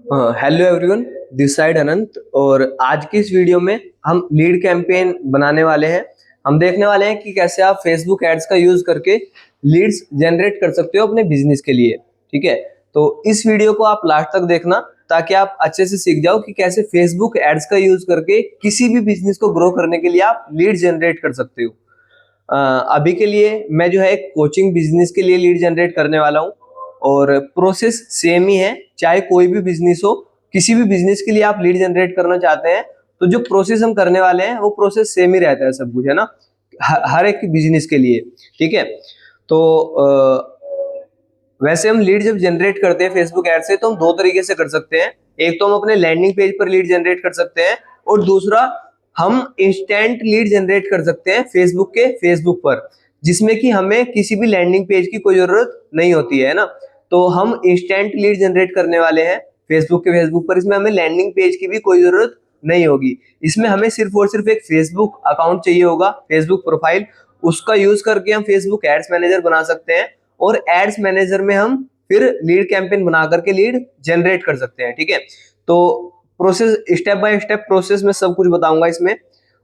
Hello everyone, this side अनंत। और आज की इस वीडियो में हम लीड कैंपेन बनाने वाले हैं। हम देखने वाले हैं कि कैसे आप फेसबुक एड्स का यूज करके लीड्स जनरेट कर सकते हो अपने बिजनेस के लिए। ठीक है, तो इस वीडियो को आप लास्ट तक देखना ताकि आप अच्छे से सीख जाओ कि कैसे फेसबुक एड्स का यूज करके किसी भी बिजनेस को ग्रो करने के लिए आप लीड जनरेट कर सकते हो। अभी के लिए मैं जो है एक कोचिंग बिजनेस के लिए लीड जनरेट करने वाला हूँ और प्रोसेस सेम ही है, चाहे कोई भी बिजनेस हो। किसी भी बिजनेस के लिए आप लीड जनरेट करना चाहते हैं तो जो प्रोसेस हम करने वाले हैं वो प्रोसेस सेम ही रहता है, सब कुछ है ना, हर एक बिजनेस के लिए। ठीक है, तो वैसे हम लीड जब जनरेट करते हैं फेसबुक एड से तो हम दो तरीके से कर सकते हैं। एक तो हम अपने लैंडिंग पेज पर लीड जनरेट कर सकते हैं और दूसरा हम इंस्टेंट लीड जनरेट कर सकते हैं फेसबुक के फेसबुक पर, जिसमें कि हमें किसी भी लैंडिंग पेज की कोई जरूरत नहीं होती है ना। तो हम इंस्टेंट लीड जनरेट करने वाले हैं फेसबुक के फेसबुक पर। इसमें हमें लैंडिंग पेज की भी कोई जरूरत नहीं होगी। इसमें हमें सिर्फ और सिर्फ एक फेसबुक अकाउंट चाहिए होगा, फेसबुक प्रोफाइल। उसका यूज करके हम फेसबुक एड्स मैनेजर बना सकते हैं और एड्स मैनेजर में हम फिर लीड कैंपेन बना करके लीड जनरेट कर सकते हैं। ठीक है, तो process step by step process में सब कुछ बताऊंगा इसमें।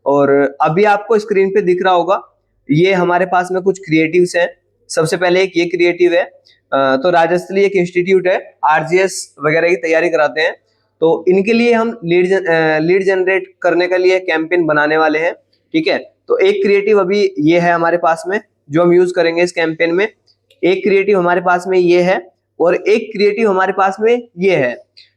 और अभी आपको स्क्रीन पे दिख रहा होगा, ये हमारे पास में कुछ क्रिएटिव्स हैं। सबसे पहले एक ये क्रिएटिव है। तो राजस्थली एक इंस्टीट्यूट है, आरजीएस वगैरह की तैयारी कराते हैं। तो इनके लिए हम लीड जनरेट करने के लिए कैंपेन बनाने वाले हैं। ठीक है, तो एक क्रिएटिव अभी ये है हमारे पास में जो हम यूज करेंगे इस कैंपेन में। एक क्रिएटिव हमारे पास में ये है और एक क्रिएटिव हमारे पास में ये है।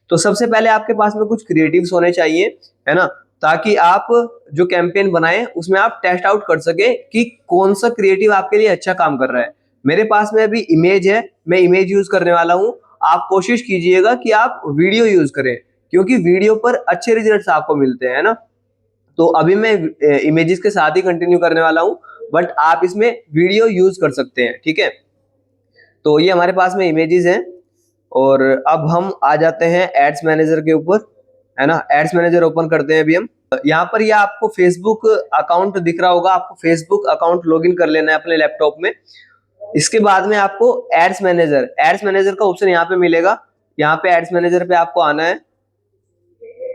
तो सबसे पहले आपके पास में कुछ क्रिएटिव्स होने चाहिए, है ना, ताकि आप जो कैंपेन बनाएं उसमें आप टेस्ट आउट कर सके कि कौन सा क्रिएटिव आपके लिए अच्छा काम कर रहा है। मेरे पास में अभी इमेज है, मैं इमेज यूज करने वाला हूं। आप कोशिश कीजिएगा कि आप वीडियो यूज करें क्योंकि वीडियो पर अच्छे रिजल्ट्स आपको मिलते हैं, ना। तो अभी मैं इमेजेस के साथ ही कंटिन्यू करने वाला हूं, बट आप इसमें वीडियो यूज कर सकते हैं। ठीक है, तो ये हमारे पास में इमेजेस हैं। और अब हम आ जाते हैं एड्स मैनेजर के ऊपर, है ना। एड्स मैनेजर ओपन करते हैं अभी हम। यहाँ पर ये आपको फेसबुक अकाउंट दिख रहा होगा, आपको फेसबुक अकाउंट लॉगिन कर लेना है अपने लैपटॉप में। इसके बाद में आपको एड्स मैनेजर का ऑप्शन यहाँ पे मिलेगा। यहाँ पे एड्स मैनेजर पे आपको आना है।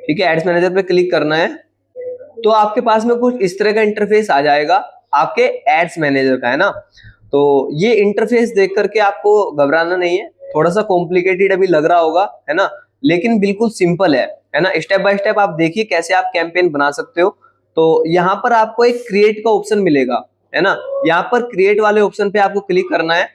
ठीक है, एड्स मैनेजर पे क्लिक करना है तो आपके पास में कुछ इस तरह का इंटरफेस आ जाएगा आपके एड्स मैनेजर का, है ना। तो ये इंटरफेस देख करके आपको घबराना नहीं है, थोड़ा सा कॉम्प्लिकेटेड अभी लग रहा होगा, है ना, लेकिन बिल्कुल सिंपल है ना। स्टेप बाय स्टेप आप देखिए कैसे आप कैंपेन बना सकते हो। तो यहाँ पर आपको एक क्रिएट का ऑप्शन मिलेगा, है ना। यहाँ पर क्रिएट वाले ऑप्शन पे आपको क्लिक करना है।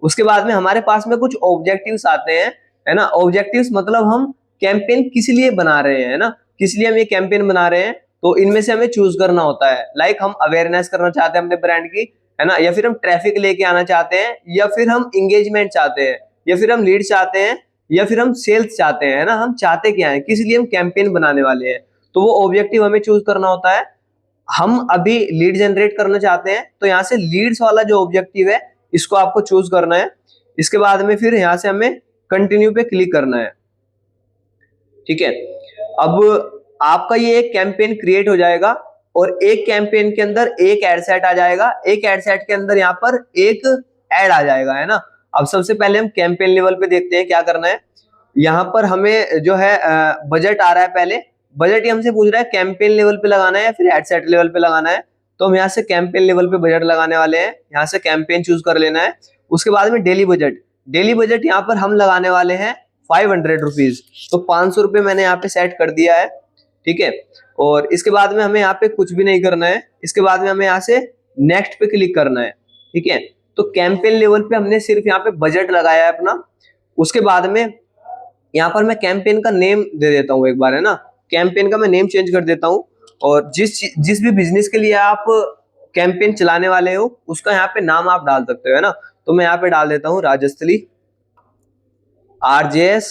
उसके बाद में हमारे पास में कुछ ऑब्जेक्टिव्स आते हैं, है ना। ऑब्जेक्टिव्स मतलब हम कैंपेन किस लिए बना रहे हैं, है ना, किस लिए हम ये कैंपेन बना रहे हैं। तो इनमें से हमें चूज करना होता है। लाइक हम अवेयरनेस करना चाहते हैं अपने ब्रांड की, है ना, या फिर हम ट्रैफिक लेके आना चाहते हैं, या फिर हम इंगेजमेंट चाहते हैं, या फिर हम लीड चाहते हैं, या फिर हम सेल्स चाहते हैं, है ना। हम चाहते क्या है, किस लिए हम कैंपेन बनाने वाले हैं, तो वो ऑब्जेक्टिव हमें चूज करना होता है। हम अभी लीड जनरेट करना चाहते हैं तो यहाँ से लीड्स वाला जो ऑब्जेक्टिव है इसको आपको चूज करना है। इसके बाद में फिर यहाँ से हमें कंटिन्यू पे क्लिक करना है। ठीक है, अब आपका ये एक कैंपेन क्रिएट हो जाएगा और एक कैंपेन के अंदर एक एड सेट आ जाएगा, एक एड सेट के अंदर यहाँ पर एक एड आ जाएगा, है ना। अब सबसे पहले हम कैंपेन लेवल पे देखते हैं क्या करना है। यहाँ पर हमें जो है बजट आ रहा है। पहले बजट ये हमसे पूछ रहा है कैंपेन लेवल पे लगाना है या फिर एड सेट लेवल पे लगाना है। तो हम यहाँ से कैंपेन लेवल पे बजट लगाने वाले हैं, यहाँ से कैंपेन चूज कर लेना है। उसके बाद में डेली बजट यहाँ पर हम लगाने वाले हैं 500 रुपीज। तो 500 रुपये मैंने यहाँ पे सेट कर दिया है। ठीक है, और इसके बाद में हमें यहाँ पे कुछ भी नहीं करना है। इसके बाद में हमें यहाँ से नेक्स्ट पे क्लिक करना है। ठीक है, तो कैंपेन लेवल पे हमने सिर्फ यहाँ पे बजट लगाया है अपना। उसके बाद में यहाँ पर मैं कैंपेन का नेम दे देता हूँ एक बार, है ना। कैंपेन का मैं नेम चेंज कर देता हूँ और जिस भी बिजनेस के लिए आप कैंपेन चलाने वाले हो उसका यहाँ पे नाम आप डाल सकते हो, है ना। तो मैं यहाँ पे डाल देता हूँ राजस्थली आरजेएस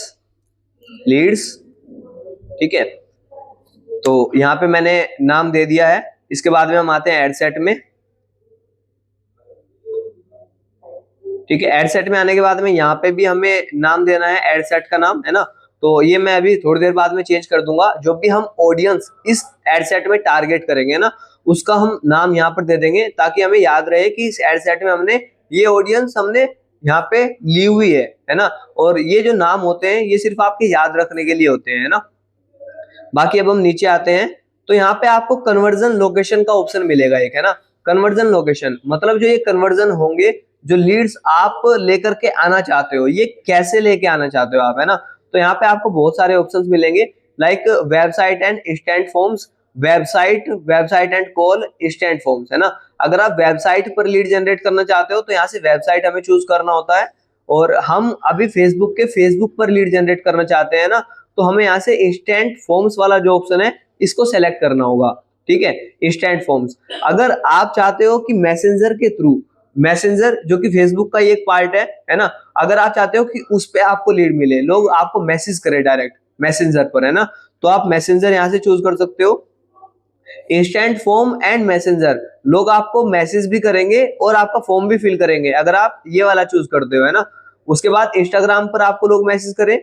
लीड्स। ठीक है, तो यहाँ पे मैंने नाम दे दिया है। इसके बाद में हम आते हैं एड सेट में। ठीक है, एड सेट में आने के बाद में यहाँ पे भी हमें नाम देना है एड सेट का नाम, है ना। तो ये मैं अभी थोड़ी देर बाद में चेंज कर दूंगा। जो भी हम ऑडियंस इस एड सेट में टारगेट करेंगे ना उसका हम नाम यहाँ पर दे देंगे ताकि हमें याद रहे कि इस एड सेट में हमने ये ऑडियंस हमने यहाँ पे ली हुई है ना। और ये जो नाम होते हैं ये सिर्फ आपके याद रखने के लिए होते हैं, है ना। बाकी अब हम नीचे आते हैं तो यहाँ पे आपको कन्वर्जन लोकेशन का ऑप्शन मिलेगा एक, है ना। कन्वर्जन लोकेशन मतलब जो ये कन्वर्जन होंगे, जो लीड्स आप लेकर के आना चाहते हो, ये कैसे लेके आना चाहते हो आप, है ना। तो यहाँ पे आपको बहुत सारे ऑप्शंस मिलेंगे, like website and instant forms, website and call, instant forms, है ना। अगर आप वेबसाइट पर लीड जनरेट करना चाहते हो तो यहाँ से वेबसाइट हमें चूज करना होता है, और हम अभी फेसबुक पर लीड जनरेट करना चाहते हैं ना, तो हमें यहाँ से इंस्टेंट फॉर्म्स वाला जो ऑप्शन है इसको सेलेक्ट करना होगा, ठीक है, इंस्टेंट फॉर्म्स। अगर आप चाहते हो कि मैसेंजर के थ्रू, मैसेंजर जो कि फेसबुक का ही एक पार्ट है ना, अगर आप चाहते हो कि उस पे आपको लीड मिले, लोग आपको मैसेज करें डायरेक्ट मैसेंजर पर, है ना, तो आप मैसेंजर यहाँ से चूज कर सकते हो। इंस्टेंट फॉर्म एंड मैसेंजर, लोग आपको मैसेज भी करेंगे और आपका फॉर्म भी फिल करेंगे अगर आप ये वाला चूज करते हो, है ना। उसके बाद इंस्टाग्राम पर आपको लोग मैसेज करें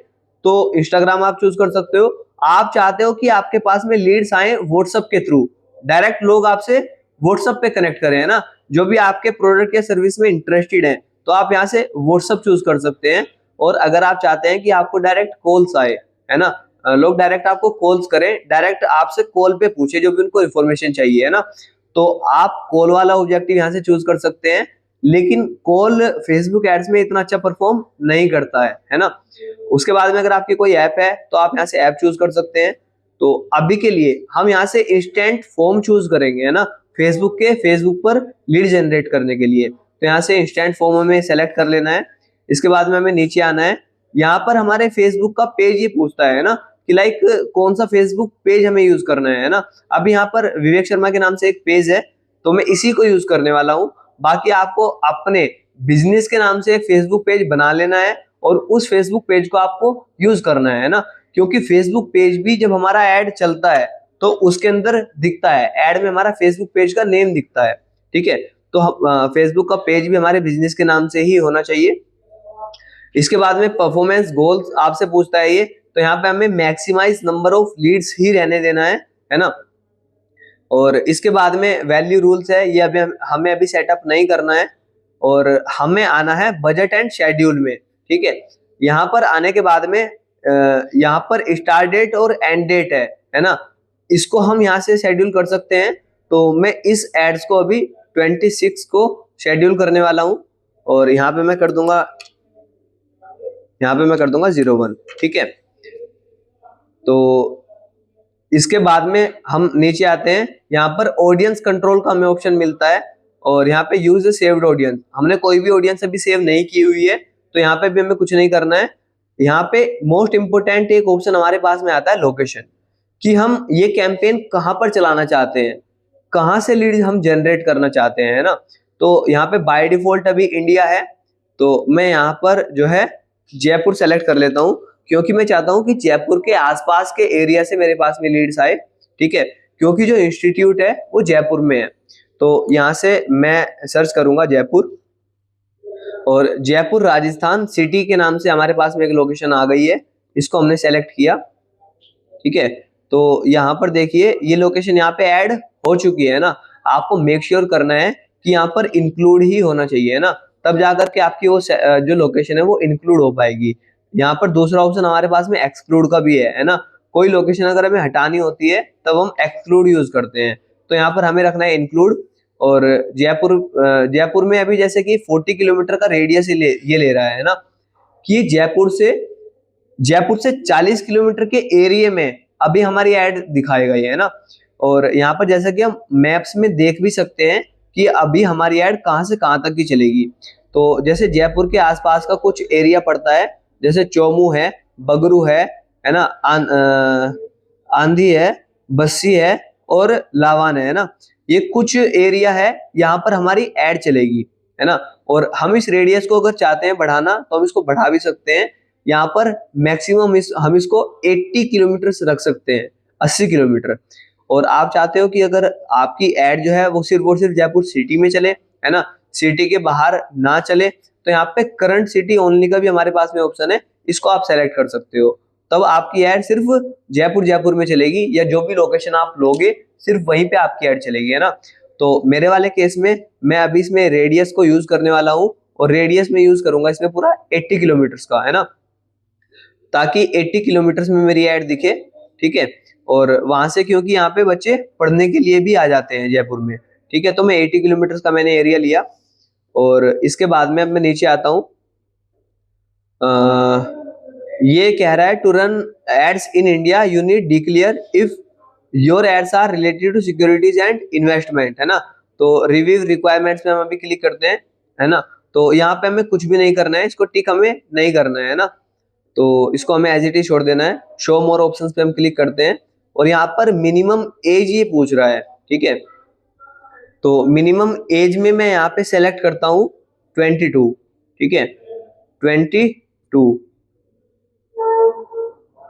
तो इंस्टाग्राम आप चूज कर सकते हो। आप चाहते हो कि आपके पास में लीड्स आए व्हाट्सएप के थ्रू, डायरेक्ट लोग आपसे व्हाट्सएप पे कनेक्ट करें, है ना, जो भी आपके प्रोडक्ट या सर्विस में इंटरेस्टेड है, तो आप यहाँ से व्हाट्सएप चूज कर सकते हैं। और अगर आप चाहते हैं कि आपको डायरेक्ट कॉल्स आए, है ना, लोग डायरेक्ट आपको कॉल्स करें, डायरेक्ट आपसे कॉल पे पूछे जो भी उनको इन्फॉर्मेशन चाहिए, है ना, तो आप कॉल वाला ऑब्जेक्टिव यहाँ से चूज कर सकते हैं। लेकिन कॉल फेसबुक एड्स में इतना अच्छा परफॉर्म नहीं करता है ना। उसके बाद में अगर आपकी कोई ऐप है तो आप यहाँ से ऐप चूज कर सकते हैं। तो अभी के लिए हम यहाँ से इंस्टेंट फॉर्म चूज करेंगे, है ना, फेसबुक पर लीड जनरेट करने के लिए। तो यहाँ से इंस्टेंट फॉर्म हमें सेलेक्ट कर लेना है। इसके बाद में हमें नीचे आना है, यहाँ पर हमारे फेसबुक का पेज ये पूछता है ना कि लाइक कौन सा फेसबुक पेज हमें यूज करना है ना। अभी यहाँ पर विवेक शर्मा के नाम से एक पेज है तो मैं इसी को यूज करने वाला हूँ। बाकी आपको अपने बिजनेस के नाम से एक फेसबुक पेज बना लेना है और उस फेसबुक पेज को आपको यूज करना है ना, क्योंकि फेसबुक पेज भी जब हमारा ऐड चलता है तो उसके अंदर दिखता है, ऐड में हमारा फेसबुक पेज का नेम दिखता है, ठीक है। तो फेसबुक का पेज भी हमारे बिजनेस के नाम से ही होना चाहिए। इसके बाद में परफॉर्मेंस गोल्स आपसे पूछता है ये, तो यहाँ पे हमें मैक्सिमाइज नंबर ऑफ लीड्स ही रहने देना है ना। और इसके बाद में वैल्यू रूल्स है, ये अभी हमें अभी सेटअप नहीं करना है, और हमें आना है बजट एंड शेड्यूल में, ठीक है। यहाँ पर आने के बाद में यहाँ पर स्टार्ट डेट और एंड डेट है ना, इसको हम यहाँ से शेड्यूल कर सकते हैं। तो मैं इस एड्स को अभी 26 को शेड्यूल करने वाला हूँ, और यहाँ पे मैं कर दूंगा 01, ठीक है। तो इसके बाद में हम नीचे आते हैं, यहाँ पर ऑडियंस कंट्रोल का हमें ऑप्शन मिलता है, और यहाँ पे यूज सेव्ड ऑडियंस, हमने कोई भी ऑडियंस अभी सेव नहीं की हुई है तो यहाँ पे भी हमें कुछ नहीं करना है। यहाँ पे मोस्ट इंपोर्टेंट एक ऑप्शन हमारे पास में आता है लोकेशन, कि हम ये कैंपेन कहाँ पर चलाना चाहते हैं, कहाँ से लीड हम जनरेट करना चाहते हैं, है ना। तो यहाँ पे बाय डिफॉल्ट अभी इंडिया है, तो मैं यहाँ पर जो है जयपुर सेलेक्ट कर लेता हूँ, क्योंकि मैं चाहता हूँ कि जयपुर के आसपास के एरिया से मेरे पास में लीड्स आए, ठीक है, क्योंकि जो इंस्टीट्यूट है वो जयपुर में है। तो यहाँ से मैं सर्च करूंगा जयपुर, और जयपुर राजस्थान सिटी के नाम से हमारे पास में एक लोकेशन आ गई है, इसको हमने सेलेक्ट किया, ठीक है। तो यहाँ पर देखिए ये लोकेशन यहाँ पे ऐड हो चुकी है ना। आपको मेक श्योर करना है कि यहाँ पर इंक्लूड ही होना चाहिए, है ना, तब जाकर के आपकी वो जो लोकेशन है वो इंक्लूड हो पाएगी। यहाँ पर दूसरा ऑप्शन हमारे पास में एक्सक्लूड का भी है ना। कोई लोकेशन अगर हमें हटानी होती है तब हम एक्सक्लूड यूज करते हैं, तो यहाँ पर हमें रखना है इंक्लूड। और जयपुर में अभी जैसे कि 40 किलोमीटर का रेडियस ये ले रहा है ना, कि जयपुर से 40 किलोमीटर के एरिया में अभी हमारी ऐड दिखाएगा ये, है ना। और यहाँ पर जैसा कि हम मैप्स में देख भी सकते हैं कि अभी हमारी ऐड कहाँ से कहाँ तक की चलेगी। तो जैसे जयपुर के आसपास का कुछ एरिया पड़ता है, जैसे चोमू है, बगरू है ना, आंधी है, बस्सी है और लावान है ना, ये कुछ एरिया है यहाँ पर हमारी ऐड चलेगी, है ना। और हम इस रेडियस को अगर चाहते हैं बढ़ाना तो हम इसको बढ़ा भी सकते हैं। यहाँ पर मैक्सिमम हम इसको 80 किलोमीटर से रख सकते हैं, 80 किलोमीटर। और आप चाहते हो कि अगर आपकी ऐड जो है वो सिर्फ और सिर्फ जयपुर सिटी में चले, है ना, सिटी के बाहर ना चले, तो यहाँ पे करंट सिटी ओनली का भी हमारे पास में ऑप्शन है, इसको आप सेलेक्ट कर सकते हो। तब आपकी ऐड सिर्फ जयपुर में चलेगी, या जो भी लोकेशन आप लोगे सिर्फ वहीं पे आपकी ऐड चलेगी, है ना। तो मेरे वाले केस में मैं अभी इसमें रेडियस को यूज करने वाला हूँ, और रेडियस में यूज करूंगा इसमें पूरा 80 किलोमीटर का, है ना, ताकि 80 किलोमीटर में मेरी ऐड दिखे। ठीक है, और वहां से क्योंकि यहाँ पे बच्चे पढ़ने के लिए भी आ जाते हैं जयपुर में। ठीक है, तो मैं 80 किलोमीटर का मैंने एरिया लिया, और इसके बाद में अब मैं नीचे आता हूँ। ये कह रहा है to run ads in India you need declare if your ads are related to securities and investment, है ना। तो रिव्यू रिक्वायरमेंट्स में हम अभी क्लिक करते हैं, है ना। तो यहाँ पे हमें कुछ भी नहीं करना है, इसको टिक हमें नहीं करना है ना, तो इसको हमें एज इट इज छोड़ देना है। शो मोर ऑप्शंस पे हम क्लिक करते हैं, और यहाँ पर मिनिमम एज ये पूछ रहा है। ठीक है, तो मिनिमम एज में मैं यहाँ पे सेलेक्ट करता हूँ 22। ठीक है, 22।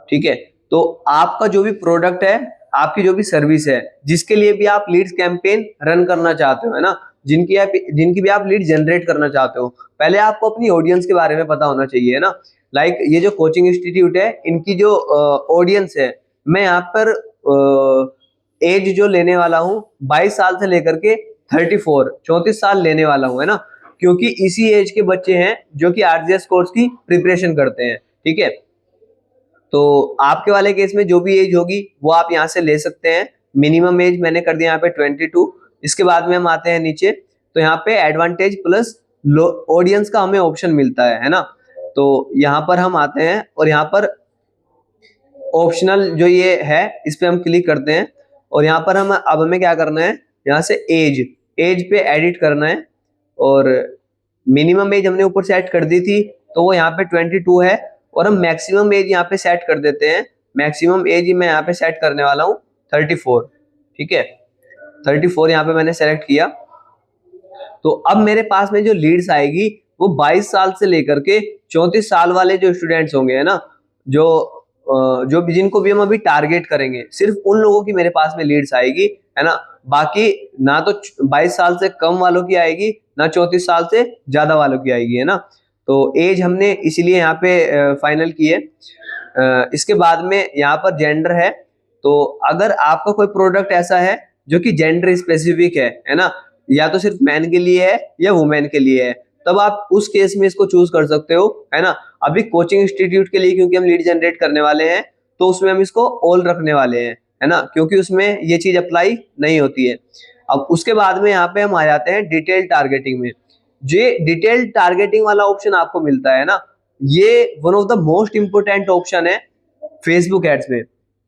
ठीक है, तो आपका जो भी प्रोडक्ट है, आपकी जो भी सर्विस है, जिसके लिए भी आप लीड्स कैंपेन रन करना चाहते हो, है ना, जिनकी भी आप लीड जनरेट करना चाहते हो, पहले आपको अपनी ऑडियंस के बारे में पता होना चाहिए, है ना। लाइक ये जो कोचिंग इंस्टीट्यूट है, इनकी जो ऑडियंस है, मैं यहाँ पर एज जो लेने वाला हूँ 22 साल से लेकर के 34 साल लेने वाला हूँ, है ना, क्योंकि इसी एज के बच्चे हैं जो कि आरजीएस कोर्स की प्रिपरेशन करते हैं। ठीक है, तो आपके वाले केस में जो भी एज होगी वो आप यहाँ से ले सकते हैं। मिनिमम एज मैंने कर दिया यहाँ पे 22। इसके बाद में हम आते हैं नीचे, तो यहाँ पे एडवांटेज प्लस ऑडियंस का हमें ऑप्शन मिलता है ना। तो यहाँ पर हम आते हैं, और यहाँ पर ऑप्शनल जो ये है इस पे हम क्लिक करते हैं, और यहाँ पर अब हमें क्या करना है, यहाँ से एज पे एडिट करना है, और मिनिमम एज हमने ऊपर सेट कर दी थी, तो वो यहाँ पे 22 है, और हम मैक्सिमम एज यहाँ पे सेट कर देते हैं। मैक्सिमम एज मैं यहाँ पे सेट करने वाला हूँ 34। ठीक है, 34 यहाँ पे मैंने सेलेक्ट किया। तो अब मेरे पास में जो लीड्स आएगी वो 22 साल से लेकर के 34 साल वाले जो स्टूडेंट्स होंगे, है ना, जो भी जिनको भी हम अभी टारगेट करेंगे, सिर्फ उन लोगों की मेरे पास में लीड्स आएगी, है ना। बाकी ना तो 22 साल से कम वालों की आएगी, ना 34 साल से ज्यादा वालों की आएगी, है ना। तो एज हमने इसीलिए यहाँ पे फाइनल की है। इसके बाद में यहाँ पर जेंडर है, तो अगर आपका कोई प्रोडक्ट ऐसा है जो कि जेंडर स्पेसिफिक है ना, या तो सिर्फ मैन के लिए है या वुमेन के लिए है, तब आप उस केस में इसको चूज कर सकते हो, है ना। अभी कोचिंग इंस्टीट्यूट के लिए क्योंकि हम लीड जनरेट करने वाले हैं, तो उसमें हम इसको ऑल रखने वाले हैं, है ना, क्योंकि उसमें ये चीज अप्लाई नहीं होती है। अब उसके बाद में यहाँ पे हम आ जाते हैं डिटेल टारगेटिंग में। जे डिटेल टारगेटिंग वाला ऑप्शन आपको मिलता है ना, ये one of the most important option है फेसबुक एड्स में।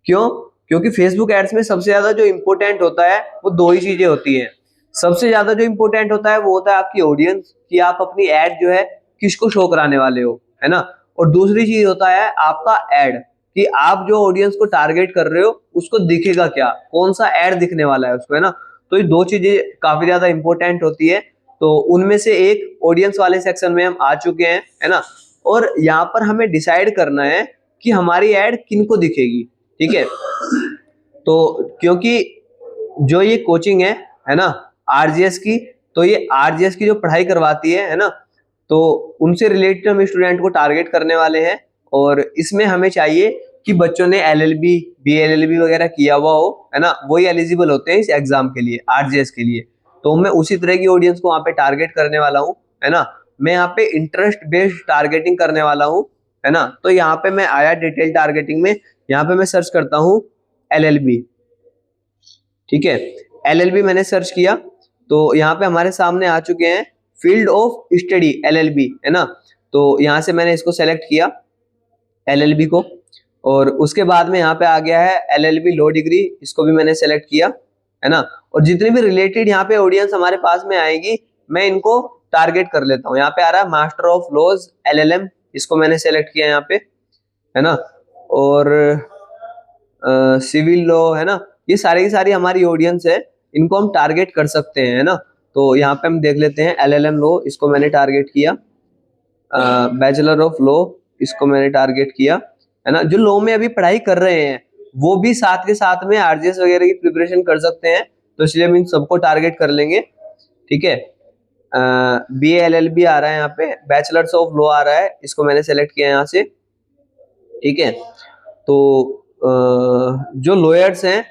क्यों? क्योंकि फेसबुक एड्स में सबसे ज्यादा जो इंपोर्टेंट होता है वो दो ही चीजें होती हैं। सबसे ज्यादा जो इंपोर्टेंट होता है वो होता है आपकी ऑडियंस, कि आप अपनी एड जो है किसको शो कराने वाले हो, है ना। और दूसरी चीज होता है आपका एड, कि आप जो ऑडियंस को टारगेट कर रहे हो उसको दिखेगा क्या, कौन सा एड दिखने वाला है उसको, है ना। तो ये दो चीजें काफी ज्यादा इंपॉर्टेंट होती है। तो उनमें से एक ऑडियंस वाले सेक्शन में हम आ चुके हैं, है ना। और यहाँ पर हमें डिसाइड करना है कि हमारी एड किनको दिखेगी। ठीक है, तो क्योंकि जो ये कोचिंग है ना, आरजीएस की, तो ये आरजीएस की जो पढ़ाई करवाती है ना, तो उनसे रिलेटेड हम स्टूडेंट को टारगेट करने वाले हैं। और इसमें हमें चाहिए कि बच्चों ने एलएलबी, बीएलएलबी वगैरह किया हुआ हो, है ना, वही एलिजिबल होते हैं इस एग्जाम के लिए, आरजीएस के लिए। तो मैं उसी तरह की ऑडियंस को वहां पे टारगेट करने वाला हूँ, है ना। मैं यहाँ पे इंटरेस्ट बेस्ड टारगेटिंग करने वाला हूँ, है ना। तो यहाँ पे मैं आया डिटेल टारगेटिंग में, यहाँ पे मैं सर्च करता हूँ एलएलबी। ठीक है, एलएलबी मैंने सर्च किया, तो यहाँ पे हमारे सामने आ चुके हैं फील्ड ऑफ स्टडी एलएलबी, है ना। तो यहाँ से मैंने इसको सेलेक्ट किया एलएलबी को, और उसके बाद में यहाँ पे आ गया है एलएलबी लॉ डिग्री, इसको भी मैंने सेलेक्ट किया, है ना। और जितनी भी रिलेटेड यहाँ पे ऑडियंस हमारे पास में आएगी मैं इनको टारगेट कर लेता हूँ। यहाँ पे आ रहा है मास्टर ऑफ लॉज एलएलएम, इसको मैंने सेलेक्ट किया यहाँ पे, है ना। और सिविल लॉ, है ना, ये सारी की सारी हमारी ऑडियंस है, इनको हम टारगेट कर सकते हैं, है ना। तो यहाँ पे हम देख लेते हैं एलएलएम लॉ, इसको मैंने टारगेट किया। बैचलर ऑफ लॉ, इसको मैंने टारगेट किया, है ना। जो लॉ में अभी पढ़ाई कर रहे हैं वो भी साथ के साथ में आरजीएस वगैरह की प्रिपरेशन कर सकते हैं, तो इसलिए हम इन सबको टारगेट कर लेंगे। ठीक है, BA-LLB आ रहा है यहाँ पे, बैचलर्स ऑफ लॉ आ रहा है, इसको मैंने सेलेक्ट किया यहाँ से। ठीक है, तो जो लॉयर्स हैं,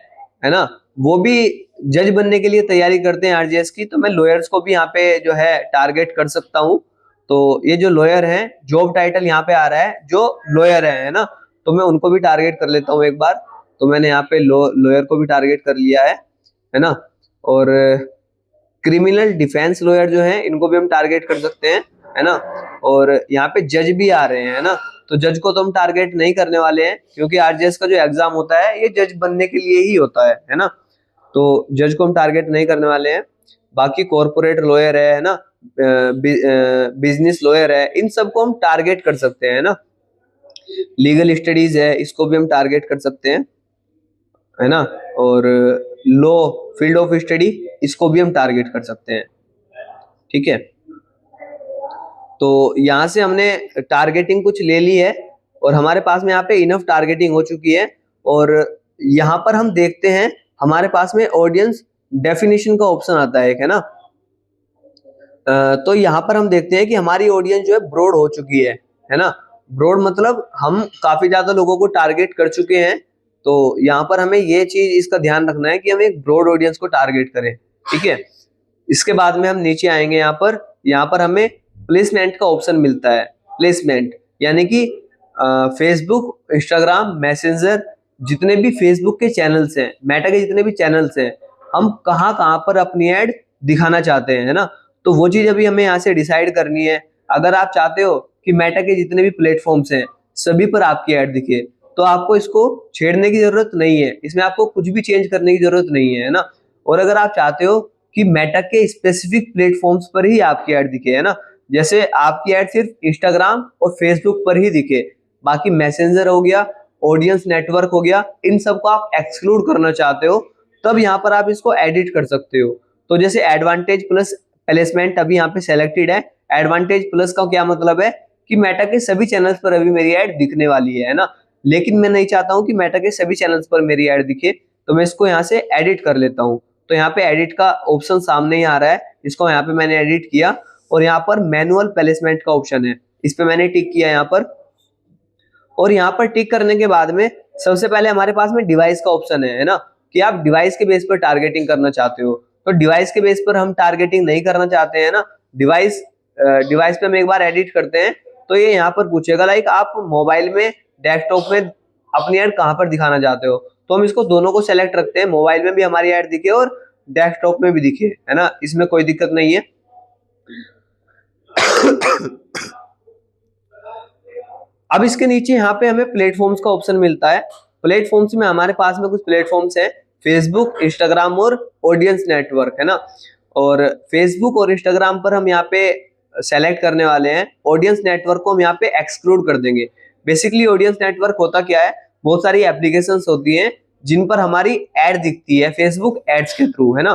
है ना, वो भी जज बनने के लिए तैयारी करते हैं आरजीएस की, तो मैं लॉयर्स को भी यहाँ पे जो है टारगेट कर सकता हूँ। तो ये जो लॉयर है, जॉब टाइटल यहाँ पे आ रहा है जो लॉयर है ना, तो मैं उनको भी टारगेट कर लेता हूँ एक बार। तो मैंने यहाँ पे लॉयर को भी टारगेट कर लिया है ना। और क्रिमिनल डिफेंस लॉयर जो है इनको भी हम टारगेट कर सकते हैं, है ना। और यहाँ पे जज भी आ रहे हैं, है ना। तो जज को तो हम टारगेट नहीं करने वाले हैं, क्योंकि आरजेएस का जो एग्जाम होता है ये जज बनने के लिए ही होता है ना। तो जज को हम टारगेट नहीं करने वाले हैं। बाकी कॉर्पोरेट लॉयर है ना, बिजनेस लॉयर है, इन सबको हम टारगेट कर सकते हैं ना। लीगल स्टडीज है, इसको भी हम टारगेट कर सकते हैं, है ना। और लॉ फील्ड ऑफ स्टडी, इसको भी हम टारगेट कर सकते हैं, ठीक है। तो यहाँ से हमने टारगेटिंग कुछ ले ली है, और हमारे पास में यहाँ पे इनफ टारगेटिंग हो चुकी है। और यहाँ पर हम देखते हैं हमारे पास में ऑडियंस डेफिनेशन का ऑप्शन आता है एक, है ना। तो यहाँ पर हम देखते हैं कि हमारी ऑडियंस जो है ब्रॉड हो चुकी है ना। ब्रॉड मतलब हम काफी ज्यादा लोगों को टारगेट कर चुके हैं। तो यहाँ पर हमें ये चीज इसका ध्यान रखना है कि हम एक ब्रॉड ऑडियंस को टारगेट करें, ठीक है। इसके बाद में हम नीचे आएंगे, यहाँ पर हमें प्लेसमेंट का ऑप्शन मिलता है। प्लेसमेंट यानी कि फेसबुक, इंस्टाग्राम, मैसेंजर, जितने भी फेसबुक के चैनल्स हैं, मेटा के जितने भी चैनल्स हैं, हम कहाँ कहाँ पर अपनी ऐड दिखाना चाहते हैं, है ना। तो वो चीज अभी हमें यहाँ से डिसाइड करनी है। अगर आप चाहते हो कि मेटा के जितने भी प्लेटफॉर्म्स हैं सभी पर आपकी ऐड दिखे, तो आपको इसको छेड़ने की जरूरत नहीं है, इसमें आपको कुछ भी चेंज करने की जरूरत नहीं है ना। और अगर आप चाहते हो कि मेटा के स्पेसिफिक प्लेटफॉर्म्स पर ही आपकी ऐड दिखे, है ना, जैसे आपकी ऐड सिर्फ इंस्टाग्राम और फेसबुक पर ही दिखे, बाकी मैसेंजर हो गया, ऑडियंस नेटवर्क हो गया, इन सबको आप एक्सक्लूड करना चाहते हो, तब यहाँ पर आप इसको एडिट कर सकते हो। तो जैसे एडवांटेज प्लस प्लेसमेंट अभी यहाँ पे सेलेक्टेड है। एडवांटेज प्लस का क्या मतलब है कि मेटा के सभी चैनल्स पर अभी मेरी ऐड दिखने वाली है ना। लेकिन मैं नहीं चाहता हूँ कि मेटा के सभी चैनल्स पर मेरी ऐड दिखे, तो मैं इसको यहाँ से एडिट कर लेता हूँ। तो यहाँ पे एडिट का ऑप्शन सामने ही आ रहा है, इसको यहाँ पे मैंने एडिट किया, और यहाँ पर मैनुअल प्लेसमेंट का ऑप्शन है, इस पे मैंने टिक किया यहाँ पर। और यहाँ पर टिक करने के बाद में सबसे पहले हमारे पास में डिवाइस का ऑप्शन है ना, कि आप डिवाइस के बेस पर टारगेटिंग करना चाहते हो। तो डिवाइस के बेस पर हम टारगेटिंग नहीं करना चाहते हैं ना। डिवाइस पे हम एक बार एडिट करते हैं, तो ये यहाँ पर पूछेगा लाइक आप मोबाइल में, डेस्कटॉप में अपनी ऐड कहाँ पर दिखाना चाहते हो। तो हम इसको दोनों को सेलेक्ट रखते हैं, मोबाइल में भी हमारी ऐड दिखे और डेस्कटॉप में भी दिखे, है ना, इसमें कोई दिक्कत नहीं है। अब इसके नीचे यहाँ पे हमें प्लेटफॉर्म्स का ऑप्शन मिलता है। प्लेटफॉर्म्स में हमारे पास में कुछ प्लेटफॉर्म्स हैं, फेसबुक, इंस्टाग्राम और ऑडियंस नेटवर्क, है ना। और फेसबुक और इंस्टाग्राम पर हम यहाँ पे सेलेक्ट करने वाले हैं, ऑडियंस नेटवर्क को हम यहाँ पे एक्सक्लूड कर देंगे। बेसिकली ऑडियंस नेटवर्क होता क्या है, बहुत सारी एप्लीकेशंस होती हैं जिन पर हमारी ऐड दिखती है फेसबुक एड्स के थ्रू, है ना।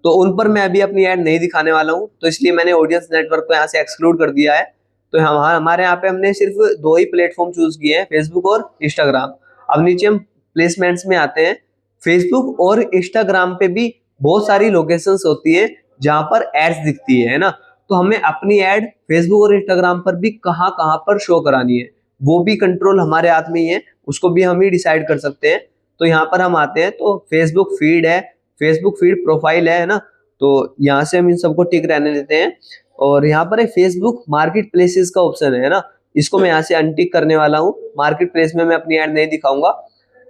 तो उन पर मैं अभी अपनी ऐड नहीं दिखाने वाला हूँ, तो इसलिए मैंने ऑडियंस नेटवर्क को यहाँ से एक्सक्लूड कर दिया है। तो हमारे यहाँ पे हमने सिर्फ दो ही प्लेटफॉर्म चूज किए हैं, फेसबुक और इंस्टाग्राम। अब नीचे हम प्लेसमेंट्स में आते हैं। फेसबुक और इंस्टाग्राम पे भी बहुत सारी लोकेशंस होती है जहां पर एड्स दिखती है ना। तो हमें अपनी ऐड फेसबुक और इंस्टाग्राम पर भी कहाँ कहाँ पर शो करानी है, वो भी कंट्रोल हमारे हाथ में ही है, उसको भी हम ही डिसाइड कर सकते हैं। तो यहाँ पर हम आते हैं, तो फेसबुक फीड है, फेसबुक फीड प्रोफाइल है ना। तो यहाँ से हम इन सबको टिक रहने देते हैं। और यहाँ पर एक फेसबुक मार्केट प्लेसेस का ऑप्शन है ना, इसको मैं यहाँ से अनटिक करने वाला हूँ। मार्केट प्लेस में मैं अपनी ऐड नहीं दिखाऊंगा,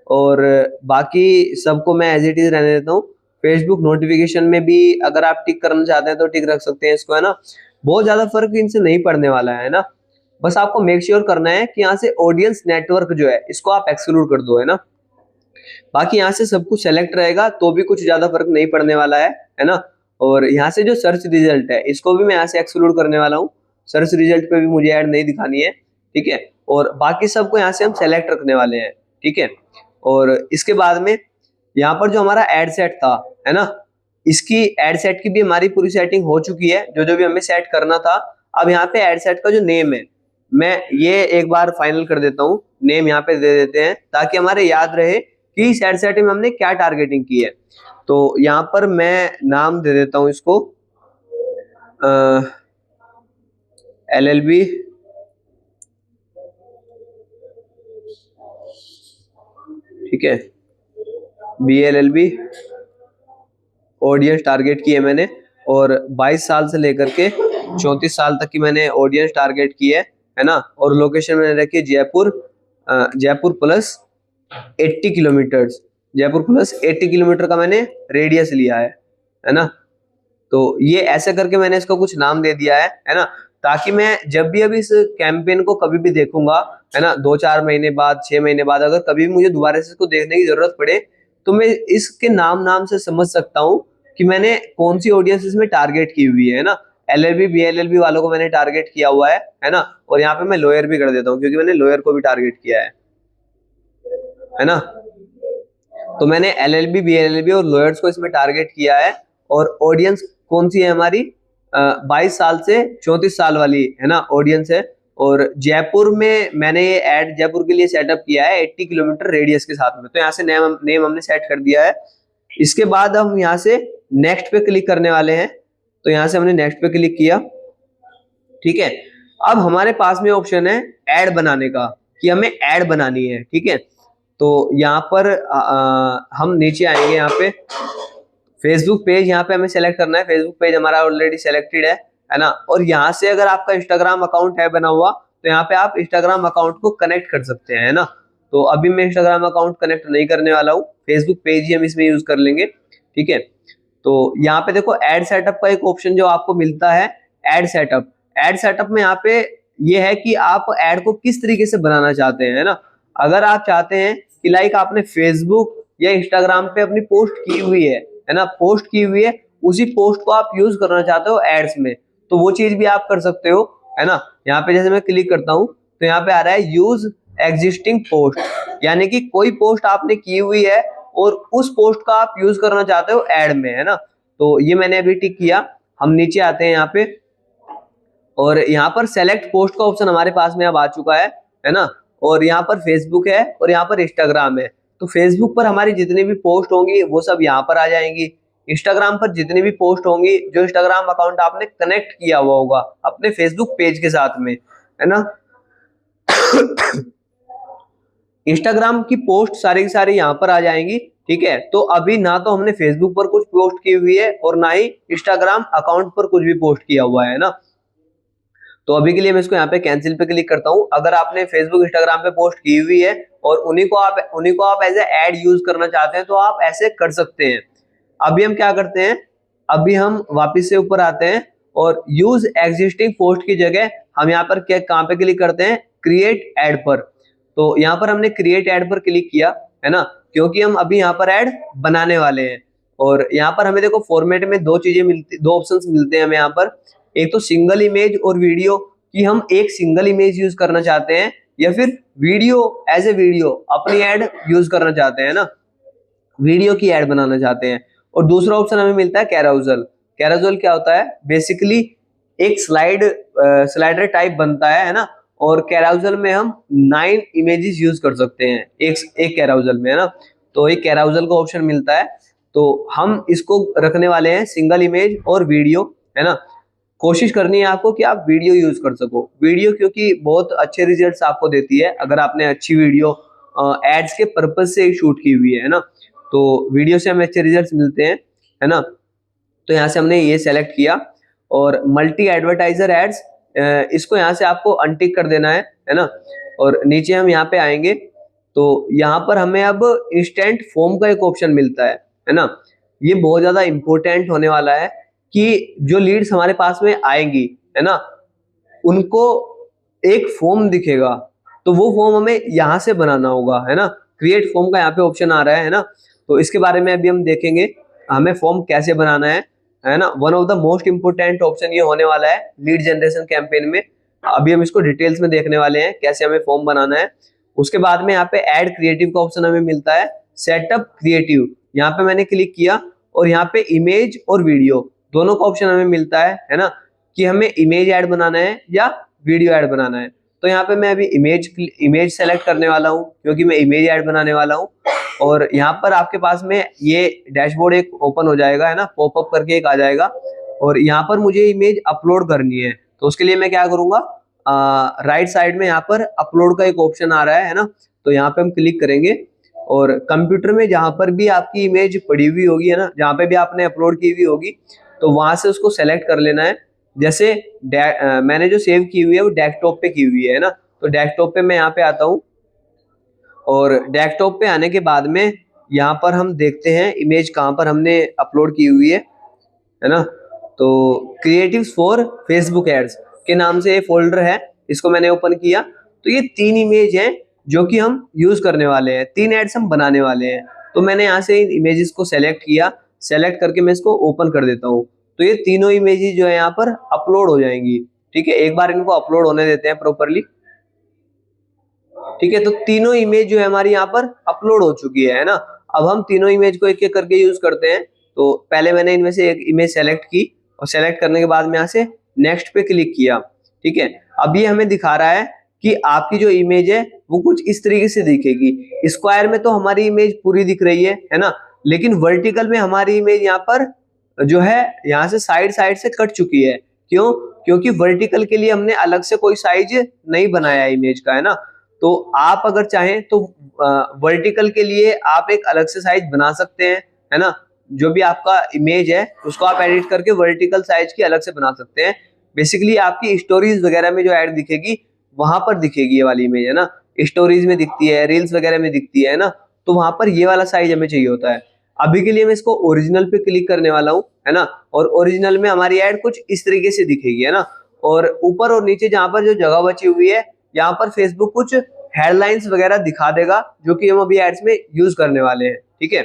और बाकी सबको मैं एज इट इज रहने देता हूँ। फेसबुक नोटिफिकेशन में भी अगर आप टिक करना चाहते हैं तो टिक रख सकते हैं इसको, है ना। बहुत ज्यादा फर्क इनसे नहीं पड़ने वाला है ना। बस आपको मेक श्योर करना है कि यहाँ से ऑडियंस नेटवर्क जो है इसको आप एक्सक्लूड कर दो, है ना। बाकी यहाँ से सब कुछ सेलेक्ट रहेगा तो भी कुछ ज्यादा फर्क नहीं पड़ने वाला है ना। और यहाँ से जो सर्च रिजल्ट है इसको भी मैं यहाँ से एक्सक्लूड करने वाला हूँ। सर्च रिजल्ट पे भी मुझे ऐड नहीं दिखानी है, ठीक है। और बाकी सबको यहाँ से हम सेलेक्ट रखने वाले हैं, ठीक है। और इसके बाद में यहाँ पर जो हमारा एड सेट था, है ना, इसकी एड सेट की भी हमारी पूरी सेटिंग हो चुकी है, जो जो भी हमें सेट करना था। अब यहाँ पे एड सेट का जो नेम है, मैं ये एक बार फाइनल कर देता हूँ, नेम यहाँ पे दे देते हैं ताकि हमारे याद रहे कि इस एड सेट में हमने क्या टारगेटिंग की है। तो यहाँ पर मैं नाम दे देता हूँ इसको LLB, ठीक है, BLLB ऑडियंस टारगेट की है मैंने, और 22 साल से लेकर के 34 साल तक की मैंने ऑडियंस टारगेट की है ना। और लोकेशन मैंने रखी है Jaipur, Jaipur plus 80 kilometres, Jaipur plus 80 kilometre का मैंने रेडियस लिया है ना। तो ये ऐसे करके मैंने इसको कुछ नाम दे दिया है ना, ताकि मैं जब भी अभी इस कैंपेन को कभी भी देखूंगा, है ना, 2-4 महीने बाद, 6 महीने बाद, अगर कभी भी मुझे दोबारा से इसको देखने की जरूरत पड़े, तो मैं इसके नाम नाम से समझ सकता हूँ कि मैंने कौन सी ऑडियंस इसमें टारगेट की हुई है ना। LLB BLLB वालों को मैंने टारगेट किया हुआ है ना। और यहाँ पे मैं लॉयर भी कर देता हूँ, क्योंकि मैंने लॉयर को भी टारगेट किया है ना। तो मैंने LLB BLLB और लॉयर्स को इसमें टारगेट किया है। और ऑडियंस कौन सी है हमारी, 22 साल से 34 साल वाली, है ना, ऑडियंस है। और जयपुर में मैंने ये ऐड जयपुर के लिए सेटअप किया है 80 किलोमीटर रेडियस के साथ में। तो यहाँ से नेम हमने सेट कर दिया है। इसके बाद हम यहाँ से नेक्स्ट पे क्लिक करने वाले हैं। तो यहाँ से हमने नेक्स्ट पे क्लिक किया, ठीक है। अब हमारे पास में ऑप्शन है ऐड बनाने का, कि हमें ऐड बनानी है, ठीक है। तो यहाँ पर हम नीचे आएंगे, यहाँ पे फेसबुक पेज, यहाँ पे हमें सेलेक्ट करना है। फेसबुक पेज हमारा ऑलरेडी सेलेक्टेड है ना। और यहाँ से अगर आपका इंस्टाग्राम अकाउंट है बना हुआ, तो यहाँ पे आप इंस्टाग्राम अकाउंट को कनेक्ट कर सकते हैं, है ना। तो अभी मैं इंस्टाग्राम अकाउंट कनेक्ट नहीं करने वाला हूँ, फेसबुक पेज ही हम इसमें यूज कर लेंगे, ठीक है। तो यहाँ पे देखो ऐड सेटअप का एक ऑप्शन जो आपको मिलता है, ऐड सेटअप। ऐड सेटअप में यहाँ पे ये है कि आप ऐड को किस तरीके से बनाना चाहते हैं, है ना। अगर आप चाहते हैं कि लाइक आपने फेसबुक या इंस्टाग्राम पे अपनी पोस्ट की हुई है ना, पोस्ट की हुई है, उसी पोस्ट को आप यूज करना चाहते हो एड्स में, तो वो चीज भी आप कर सकते हो, है ना। यहाँ पे जैसे मैं क्लिक करता हूँ, तो यहाँ पे आ रहा है यूज एग्जिस्टिंग पोस्ट, यानी कि कोई पोस्ट आपने की हुई है और उस पोस्ट का आप यूज करना चाहते हो ऐड में, है ना। तो ये मैंने अभी टिक किया। हम नीचे आते हैं यहाँ पे, और यहाँ पर सेलेक्ट पोस्ट का ऑप्शन हमारे पास में अब आ चुका है ना। और यहाँ पर फेसबुक है और यहाँ पर इंस्टाग्राम है। तो फेसबुक पर हमारी जितनी भी पोस्ट होंगी वो सब यहाँ पर आ जाएंगी। इंस्टाग्राम पर जितनी भी पोस्ट होंगी, जो इंस्टाग्राम अकाउंट आपने कनेक्ट किया हुआ होगा अपने फेसबुक पेज के साथ में, है ना। इंस्टाग्राम की पोस्ट सारी की सारी यहाँ पर आ जाएंगी, ठीक है। तो अभी ना तो हमने फेसबुक पर कुछ पोस्ट की हुई है और ना ही इंस्टाग्राम अकाउंट पर कुछ भी पोस्ट किया हुआ है ना। तो अभी के लिए मैं इसको यहाँ पे कैंसिल पे क्लिक करता हूँ। अगर आपने फेसबुक इंस्टाग्राम पे पोस्ट की हुई है और उन्हीं को आप एज ए ऐड यूज करना चाहते हैं, तो आप ऐसे कर सकते हैं। अभी हम क्या करते हैं, अभी हम वापिस से ऊपर आते हैं और यूज एग्जिस्टिंग पोस्ट की जगह हम यहाँ पर कहाँ पे क्लिक करते हैं, क्रिएट ऐड पर। तो यहाँ पर हमने क्रिएट ऐड पर क्लिक किया, है ना, क्योंकि हम अभी यहाँ पर ऐड बनाने वाले हैं। और यहाँ पर हमें देखो फॉर्मेट में दो ऑप्शंस मिलते हैं हमें यहाँ पर। एक तो सिंगल इमेज और वीडियो, कि हम एक सिंगल इमेज यूज करना चाहते हैं या फिर वीडियो एज ए वीडियो अपनी ऐड यूज करना चाहते हैं ना, वीडियो की ऐड बनाना चाहते हैं। और दूसरा ऑप्शन हमें मिलता है कैराउजल। कैराउजल क्या होता है, बेसिकली एक स्लाइडर टाइप बनता है ना। और कैराउजल में हम 9 इमेजेस यूज कर सकते हैं एक कैराउजल में, है ना। तो एक कैराउजल का ऑप्शन मिलता है, तो हम इसको रखने वाले हैं सिंगल इमेज और वीडियो, है ना। कोशिश करनी है आपको कि आप वीडियो यूज कर सको, वीडियो क्योंकि बहुत अच्छे रिजल्ट्स आपको देती है अगर आपने अच्छी वीडियो एड्स के पर्पज से शूट की हुई है ना। तो वीडियो से हमें अच्छे रिजल्ट्स मिलते हैं, है ना। तो यहाँ से हमने ये सेलेक्ट किया। और मल्टी एडवर्टाइजर एड्स, इसको यहाँ से आपको अनटिक कर देना है ना। और नीचे हम यहाँ पे आएंगे, तो यहाँ पर हमें अब इंस्टेंट फॉर्म का एक ऑप्शन मिलता है ना। ये बहुत ज्यादा इंपॉर्टेंट होने वाला है कि जो लीड्स हमारे पास में आएंगी, है ना, उनको एक फॉर्म दिखेगा, तो वो फॉर्म हमें यहाँ से बनाना होगा, है ना। क्रिएट फॉर्म का यहाँ पे ऑप्शन आ रहा है ना। तो इसके बारे में अभी हम देखेंगे हमें फॉर्म कैसे बनाना है ना। One of the most important option ये होने वाला है लीड जनरेशन कैंपेन में। अभी हम इसको डिटेल्स में देखने वाले हैं कैसे हमें फॉर्म बनाना है। उसके बाद में यहाँ पे ऐड क्रिएटिव का ऑप्शन हमें मिलता है, सेटअप क्रिएटिव, यहाँ पे मैंने क्लिक किया। और यहाँ पे इमेज और वीडियो दोनों का ऑप्शन हमें मिलता है ना, कि हमें इमेज ऐड बनाना है या वीडियो ऐड बनाना है। तो यहाँ पे मैं अभी इमेज सेलेक्ट करने वाला हूँ, क्योंकि मैं इमेज ऐड बनाने वाला हूँ। और यहाँ पर आपके पास में ये डैशबोर्ड एक ओपन हो जाएगा, है ना, पॉपअप करके एक आ जाएगा। और यहाँ पर मुझे इमेज अपलोड करनी है, तो उसके लिए मैं क्या करूंगा, राइट साइड में यहाँ पर अपलोड का एक ऑप्शन आ रहा है ना। तो यहाँ पे हम क्लिक करेंगे और कंप्यूटर में जहां पर भी आपकी इमेज पड़ी हुई होगी, है ना, जहां पे भी आपने अपलोड की हुई होगी, तो वहां से उसको सेलेक्ट कर लेना है। जैसे मैंने जो सेव की हुई है वो डेस्कटॉप पे की हुई है ना, तो डेस्कटॉप पे मैं यहाँ पे आता हूँ और डेस्कटॉप पे आने के बाद में यहाँ पर हम देखते हैं इमेज कहाँ पर हमने अपलोड की हुई है ना। तो क्रिएटिव्स फॉर फेसबुक एड्स के नाम से ये फोल्डर है, इसको मैंने ओपन किया तो ये 3 इमेज हैं जो कि हम यूज करने वाले हैं, 3 एड्स हम बनाने वाले हैं। तो मैंने यहाँ से इन इमेजेस को सेलेक्ट किया, सेलेक्ट करके मैं इसको ओपन कर देता हूँ। तो ये तीनों इमेजेस जो है यहाँ पर अपलोड हो जाएंगी। ठीक है, एक बार इनको अपलोड होने देते हैं प्रॉपरली। ठीक है, तो तीनों इमेज जो है हमारी यहाँ पर अपलोड हो चुकी है ना। अब हम तीनों इमेज को एक एक करके यूज करते हैं। तो पहले मैंने इनमें से एक इमेज सेलेक्ट की और सेलेक्ट करने के बाद में यहाँ से नेक्स्ट पे क्लिक किया। ठीक है, अब ये हमें दिखा रहा है कि आपकी जो इमेज है वो कुछ इस तरीके से दिखेगी। स्क्वायर में तो हमारी इमेज पूरी दिख रही है ना, लेकिन वर्टिकल में हमारी इमेज यहाँ पर जो है यहाँ से साइड साइड से कट चुकी है। क्यों? क्योंकि वर्टिकल के लिए हमने अलग से कोई साइज नहीं बनाया इमेज का, है ना। तो आप अगर चाहें तो वर्टिकल के लिए आप एक अलग से साइज बना सकते हैं, है ना। जो भी आपका इमेज है उसको आप एडिट करके वर्टिकल साइज की अलग से बना सकते हैं। बेसिकली आपकी स्टोरीज वगैरह में जो ऐड दिखेगी वहां पर दिखेगी ये वाली इमेज, है ना। स्टोरीज में दिखती है, रील्स वगैरह में दिखती है ना, तो वहां पर ये वाला साइज हमें चाहिए होता है। अभी के लिए मैं इसको ओरिजिनल पे क्लिक करने वाला हूँ, है ना। और ओरिजिनल में हमारी ऐड कुछ इस तरीके से दिखेगी, है ना। और ऊपर और नीचे जहां पर जो जगह बची हुई है यहाँ पर फेसबुक कुछ हेडलाइंस वगैरह दिखा देगा जो कि हम अभी एड्स में यूज करने वाले हैं। ठीक है,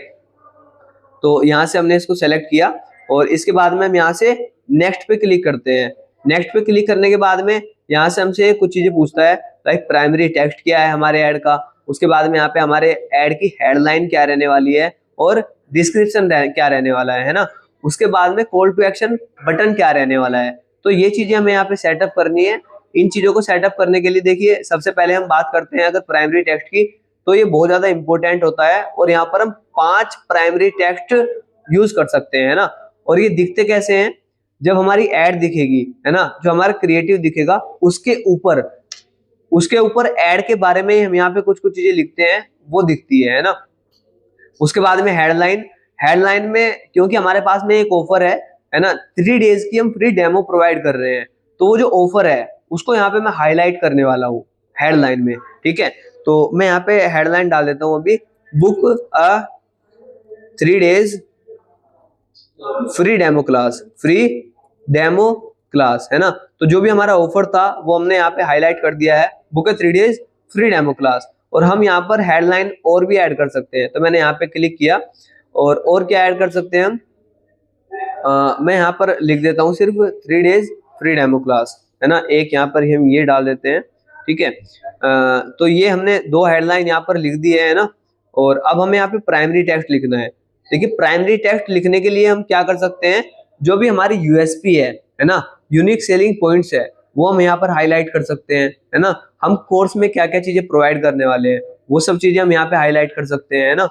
तो यहाँ से हमने इसको सेलेक्ट किया और इसके बाद में हम यहाँ से नेक्स्ट पे क्लिक करते हैं। नेक्स्ट पे क्लिक करने के बाद में यहाँ से हमसे कुछ चीजें पूछता है, लाइक प्राइमरी टेक्स्ट क्या है हमारे ऐड का, उसके बाद में यहाँ पे हमारे ऐड की हेडलाइन क्या रहने वाली है और डिस्क्रिप्शन क्या रहने वाला है ना। उसके बाद में कॉल टू एक्शन बटन क्या रहने वाला है। तो ये चीजें हमें यहाँ पे सेटअप करनी है। इन चीजों को सेटअप करने के लिए देखिए सबसे पहले हम बात करते हैं अगर प्राइमरी टेक्स्ट की, तो ये बहुत ज्यादा इंपॉर्टेंट होता है और यहाँ पर हम 5 प्राइमरी टेक्स्ट यूज कर सकते हैं, है ना। और ये दिखते कैसे हैं, जब हमारी ऐड दिखेगी, है ना, जो हमारा क्रिएटिव दिखेगा उसके ऊपर ऐड के बारे में हम यहाँ पे कुछ कुछ चीजें लिखते हैं वो दिखती है ना। उसके बाद में हेडलाइन, हेडलाइन में क्योंकि हमारे पास में एक ऑफर है ना, 3 डेज की हम फ्री डेमो प्रोवाइड कर रहे हैं, तो वो जो ऑफर है उसको यहाँ पे मैं हाईलाइट करने वाला हूँ हेडलाइन में। ठीक है, तो मैं यहाँ पे हेडलाइन डाल देता हूँ अभी, बुक अ 3 days free demo class, free demo class, है ना। तो जो भी हमारा ऑफर था वो हमने यहाँ पे हाईलाइट कर दिया है, बुक अ 3 डेज फ्री डेमो क्लास। और हम यहाँ पर हेडलाइन और भी ऐड कर सकते हैं, तो मैंने यहाँ पे क्लिक किया और क्या ऐड कर सकते हैं हम, मैं यहाँ पर लिख देता हूँ सिर्फ 3 डेज फ्री डेमो क्लास, है ना। एक यहाँ पर हम ये डाल देते हैं। ठीक है, तो ये हमने 2 हेडलाइन यहाँ पर लिख दी है ना। और अब हमें यहाँ पे प्राइमरी टेक्स्ट लिखना है। देखिए प्राइमरी टेक्स्ट लिखने के लिए हम क्या कर सकते हैं, जो भी हमारी यूएसपी है ना, यूनिक सेलिंग पॉइंट्स है, वो हम यहाँ पर हाईलाइट कर सकते हैं, है ना। हम कोर्स में क्या क्या चीजें प्रोवाइड करने वाले हैं वो सब चीजें हम यहाँ पे हाईलाइट कर सकते हैं, है ना।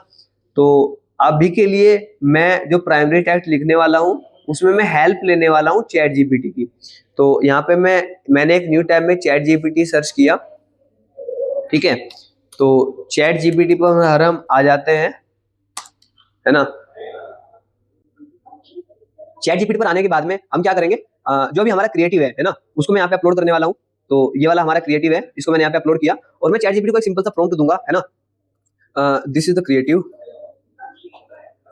तो अभी के लिए मैं जो प्राइमरी टेक्स्ट लिखने वाला हूँ उसमें मैं हेल्प लेने वाला हूँ चैट जीपीटी की। तो यहाँ पे मैंने एक न्यू टैब में चैट जीपीटी सर्च किया। ठीक है, तो चैट जीपीटी पर हम आ जाते हैं, है ना। चैट जीपीटी पर आने के बाद में हम क्या करेंगे, जो भी हमारा क्रिएटिव है ना, उसको मैं यहाँ पे अपलोड करने वाला हूँ। तो ये वाला हमारा क्रिएटिव है, इसको मैंने यहाँ पे अपलोड किया और मैं चैट जीपीटी को एक सिंपल सा प्रॉम्प्ट दूंगा, है ना। This is the creative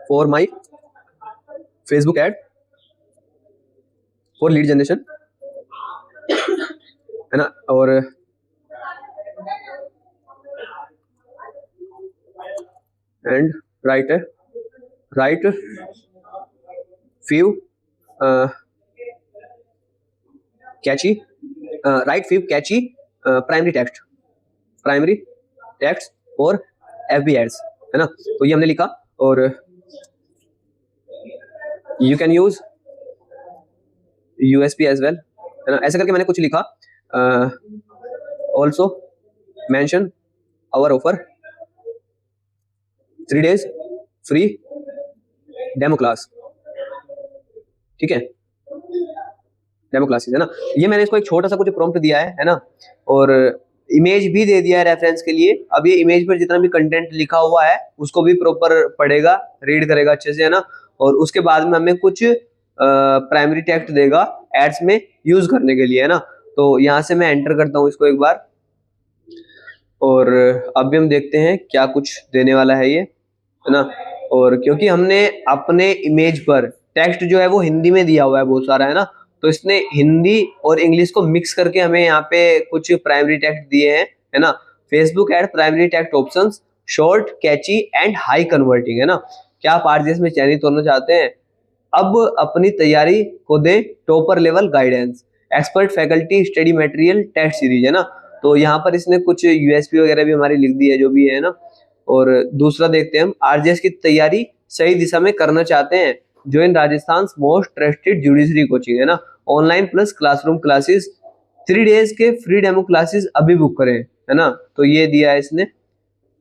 for my Facebook ad for lead generation, है ना। और and right few catchy write few catchy primary text और FB ads, है ना। तो ये हमने लिखा और you can use USP as well, है ना। ऐसे करके मैंने कुछ लिखा। also mention our offer 3 days free demo class. ठीक है, डेमो क्लासेस, है ना। ये मैंने इसको एक छोटा सा कुछ प्रॉम्प्ट दिया है ना, और इमेज भी दे दिया है रेफरेंस के लिए। अब ये इमेज पर जितना भी कंटेंट लिखा हुआ है उसको भी प्रॉपर पढ़ेगा, रीड करेगा अच्छे से, है ना। और उसके बाद में हमें कुछ प्राइमरी टेक्स्ट देगा एड्स में यूज करने के लिए, है ना। तो यहाँ से मैं एंटर करता हूँ इसको एक बार, और अभी हम देखते हैं क्या कुछ देने वाला है ये, है ना। और क्योंकि हमने अपने इमेज पर टेक्स्ट जो है वो हिंदी में दिया हुआ है बहुत सारा, है ना, तो इसने हिंदी और इंग्लिश को मिक्स करके हमें यहाँ पे कुछ प्राइमरी टेक्स्ट दिए हैं, है ना। Facebook ad primary text options, short, Kainchi and high converting, है ना। क्या आप आरजीएस में चयनित होना चाहते हैं? अब अपनी तैयारी को दे topper level guidance, expert faculty study material test series, है ना। तो यहाँ पर इसने कुछ यूएसपी वगैरह भी हमारी लिख दी है, जो भी है ना। और दूसरा देखते हैं हम, आरजीएस की तैयारी सही दिशा में करना चाहते हैं, join Rajasthan most trusted judiciary coaching, है ना। Online plus classroom classes, 3 days के फ्री डेमो क्लासेस अभी बुक करें, है ना। तो ये दिया है इसने,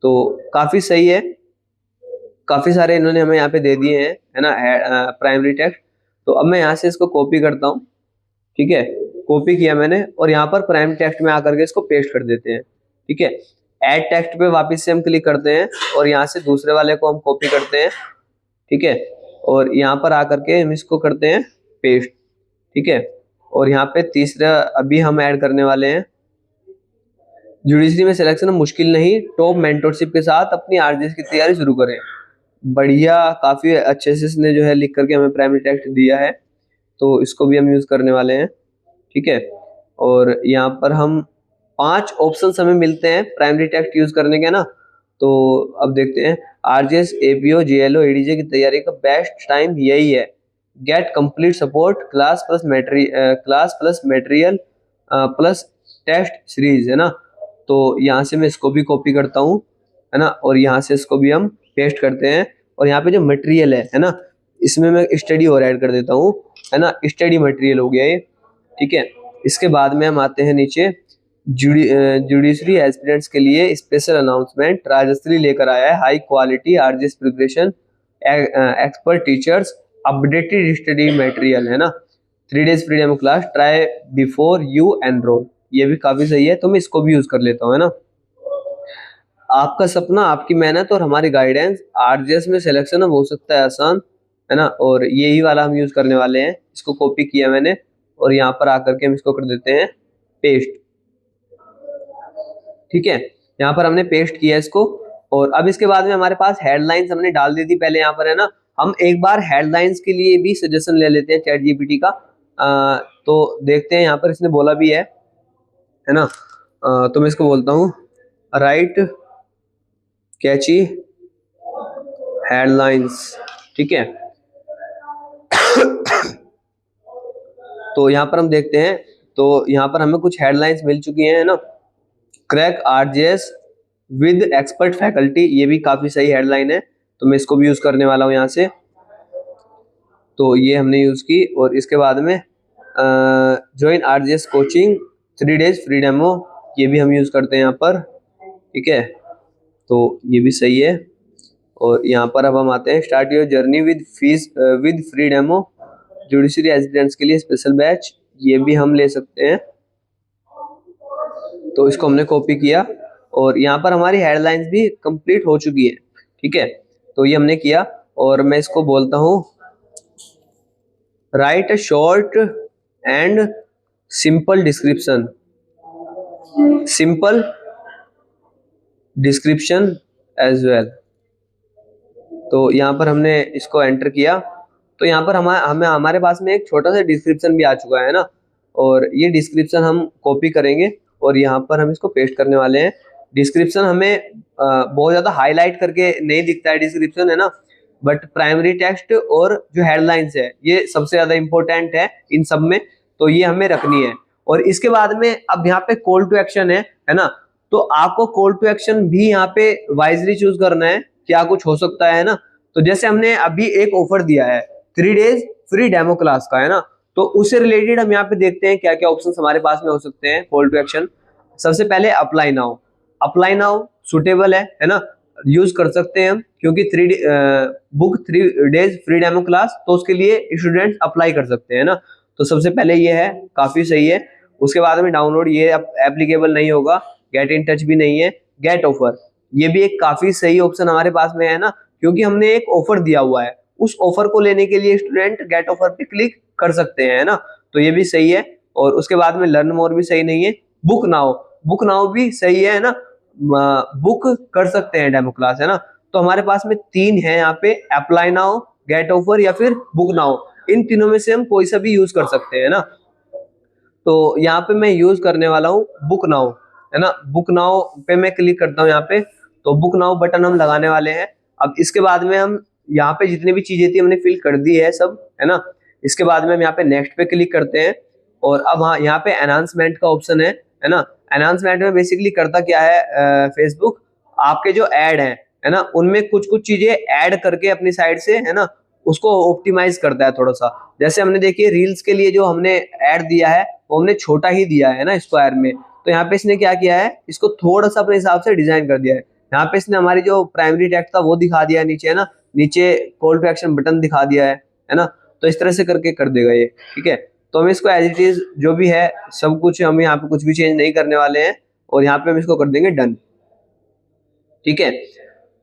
तो काफी सही है, काफी सारे इन्होंने हमें यहाँ पे दे दिए हैं, है ना, प्राइमरी टेक्स्ट। तो अब मैं यहाँ से इसको कॉपी करता हूँ, ठीक है, कॉपी किया मैंने, और यहाँ पर प्राइमरी टेक्स्ट में आकर के इसको पेस्ट कर देते हैं, ठीक है। ऐड टेक्स्ट पे वापस से हम क्लिक करते हैं, और यहाँ से दूसरे वाले को हम कॉपी करते हैं, ठीक है, और यहाँ पर आकर के हम इसको करते हैं पेस्ट, ठीक है। और यहाँ पे तीसरा अभी हम ऐड करने वाले हैं, जुडिशरी में सिलेक्शन मुश्किल नहीं, टॉप मेंटरशिप के साथ अपनी आरजीएस की तैयारी शुरू करें। बढ़िया, काफी अच्छे से इसने जो है लिख करके हमें प्राइमरी टेक्स्ट दिया है, तो इसको भी हम यूज करने वाले हैं, ठीक है। और यहाँ पर हम 5 ऑप्शंस हमें मिलते हैं प्राइमरी टेक्स्ट यूज करने के ना। तो अब देखते हैं, आरजीएस, एपीओ, जेएलओ, एडीजे की तैयारी का बेस्ट टाइम यही है। Get complete support, class plus material plus test series, है ना। तो यहाँ से मैं इसको भी कॉपी करता हूँ, है ना, और यहाँ से इसको भी हम पेस्ट करते हैं। और यहाँ पे जो मटेरियल है ना, इसमें मैं स्टडी और ऐड कर देता हूँ, है ना, स्टडी मटेरियल हो गया ये, ठीक है। इसके बाद में हम आते हैं नीचे, जुडिशरी एस्पिरेंट्स के लिए स्पेशल अनाउंसमेंट, राजश्री लेकर आया है high quality RGS preparation, expert teachers, updated study material, है ना, 3 days free demo class, try before you enrol. ये भी काफी सही है, तो मैं इसको भी यूज कर लेता हूँ, है ना। आपका सपना, आपकी मेहनत और हमारी गाइडेंस, आरजीएस में सिलेक्शन हो सकता है आसान, है ना। और यही वाला हम यूज करने वाले हैं, इसको कॉपी किया मैंने, और यहाँ पर आकर के हम इसको कर देते हैं पेस्ट, ठीक है। यहाँ पर हमने पेस्ट किया इसको, और अब इसके बाद में हमारे पास हेडलाइंस हमने डाल दी थी पहले यहाँ पर, है ना। हम एक बार हेडलाइंस के लिए भी सजेशन ले लेते हैं चैट जीपीटी का। तो देखते हैं, यहाँ पर इसने बोला भी है ना। तो मैं इसको बोलता हूँ, राइट कैची हेडलाइंस, ठीक है। तो यहाँ पर हम देखते हैं, तो यहाँ पर हमें कुछ हेडलाइंस मिल चुकी हैं, है ना। Crack RGS with expert faculty, ये भी काफी सही हेडलाइन है, तो मैं इसको भी यूज करने वाला हूँ यहाँ से। तो ये हमने यूज की, और इसके बाद में join RGS coaching 3 days free demo, ये भी हम यूज करते हैं यहाँ पर, ठीक है। तो ये भी सही है। और यहाँ पर अब हम आते हैं, start your journey with free demo, judiciary aspirants के लिए स्पेशल बैच, ये भी हम ले सकते हैं। तो इसको हमने कॉपी किया, और यहाँ पर हमारी हेडलाइंस भी कंप्लीट हो चुकी है, ठीक है। तो ये हमने किया, और मैं इसको बोलता हूँ, write a short and simple description as well. तो यहाँ पर हमने इसको एंटर किया, तो यहाँ पर हमें हमारे पास में एक छोटा सा डिस्क्रिप्शन भी आ चुका है ना। और ये डिस्क्रिप्शन हम कॉपी करेंगे, और यहाँ पर हम इसको पेस्ट करने वाले हैं। डिस्क्रिप्शन हमें बहुत ज्यादा हाईलाइट करके नहीं दिखता है डिस्क्रिप्शन, है ना, बट प्राइमरी टेक्स्ट और जो हेडलाइंस है ये सबसे ज्यादा इंपॉर्टेंट है इन सब में, तो ये हमें रखनी है। और इसके बाद में अब यहाँ पे कॉल टू एक्शन है ना। तो आपको कॉल टू एक्शन भी यहाँ पे वाइजली चूज करना है, क्या कुछ हो सकता है ना। तो जैसे हमने अभी एक ऑफर दिया है 3 डेज फ्री डेमो क्लास का, है ना, तो उससे रिलेटेड हम यहाँ पे देखते हैं क्या क्या ऑप्शंस हमारे पास में हो सकते हैं कॉल टू एक्शन। सबसे पहले अप्लाई नाउ सुटेबल है ना, यूज कर सकते हैं हम, क्योंकि book 3 days free demo class, तो उसके लिए स्टूडेंट अप्लाई कर सकते हैं ना। तो सबसे पहले ये है, काफी सही है। उसके बाद में डाउनलोड, ये एप्लीकेबल नहीं होगा। गेट इन टच भी नहीं है। गेट ऑफर, ये भी एक काफी सही ऑप्शन हमारे पास में है ना, क्योंकि हमने एक ऑफर दिया हुआ है, उस ऑफर को लेने के लिए स्टूडेंट गेट ऑफर पे क्लिक कर सकते हैं, है ना। तो ये भी सही है। और उसके बाद में लर्न मोर भी सही नहीं है, बुक नाउ भी सही है ना, बुक कर सकते हैं डेमो क्लास, है ना। तो हमारे पास में 3 है यहाँ पे, अप्लाई नाउ, गेट ऑफर या फिर बुक नाउ, इन तीनों में से हम कोई सा भी यूज कर सकते हैं ना। तो यहाँ पे मैं यूज करने वाला हूँ बुक नाउ, है ना। बुक नाउ पे मैं क्लिक करता हूँ यहाँ पे, तो बुक नाउ बटन हम लगाने वाले हैं। अब इसके बाद में हम यहाँ पे जितनी भी चीजें थी हमने फिल कर दी है सब, है ना। इसके बाद में हम यहाँ पे नेक्स्ट पे क्लिक करते हैं, और अब हाँ यहाँ पे एनहांसमेंट का ऑप्शन है ना। एनहांसमेंट में बेसिकली करता क्या है फेसबुक, आपके जो ऐड है ना, उनमें कुछ कुछ चीजें ऐड करके अपनी साइड से, है ना, उसको ऑप्टिमाइज करता है थोड़ा सा। जैसे हमने देखिए रील्स के लिए जो हमने ऐड दिया है वो हमने छोटा ही दिया है ना स्क्वायर में, तो यहाँ पे इसने क्या किया है, इसको थोड़ा सा अपने हिसाब से डिजाइन कर दिया है। यहाँ पे इसने हमारी जो प्राइमरी टेक्स्ट था वो दिखा दिया है नीचे, है ना, नीचे कॉल टू एक्शन बटन दिखा दिया है ना। तो इस तरह से करके कर देगा ये, ठीक है। तो हम इसको एज इट इज जो भी है सब कुछ, हम यहाँ पे कुछ भी चेंज नहीं करने वाले हैं, और यहाँ पे हम इसको कर देंगे डन, ठीक है।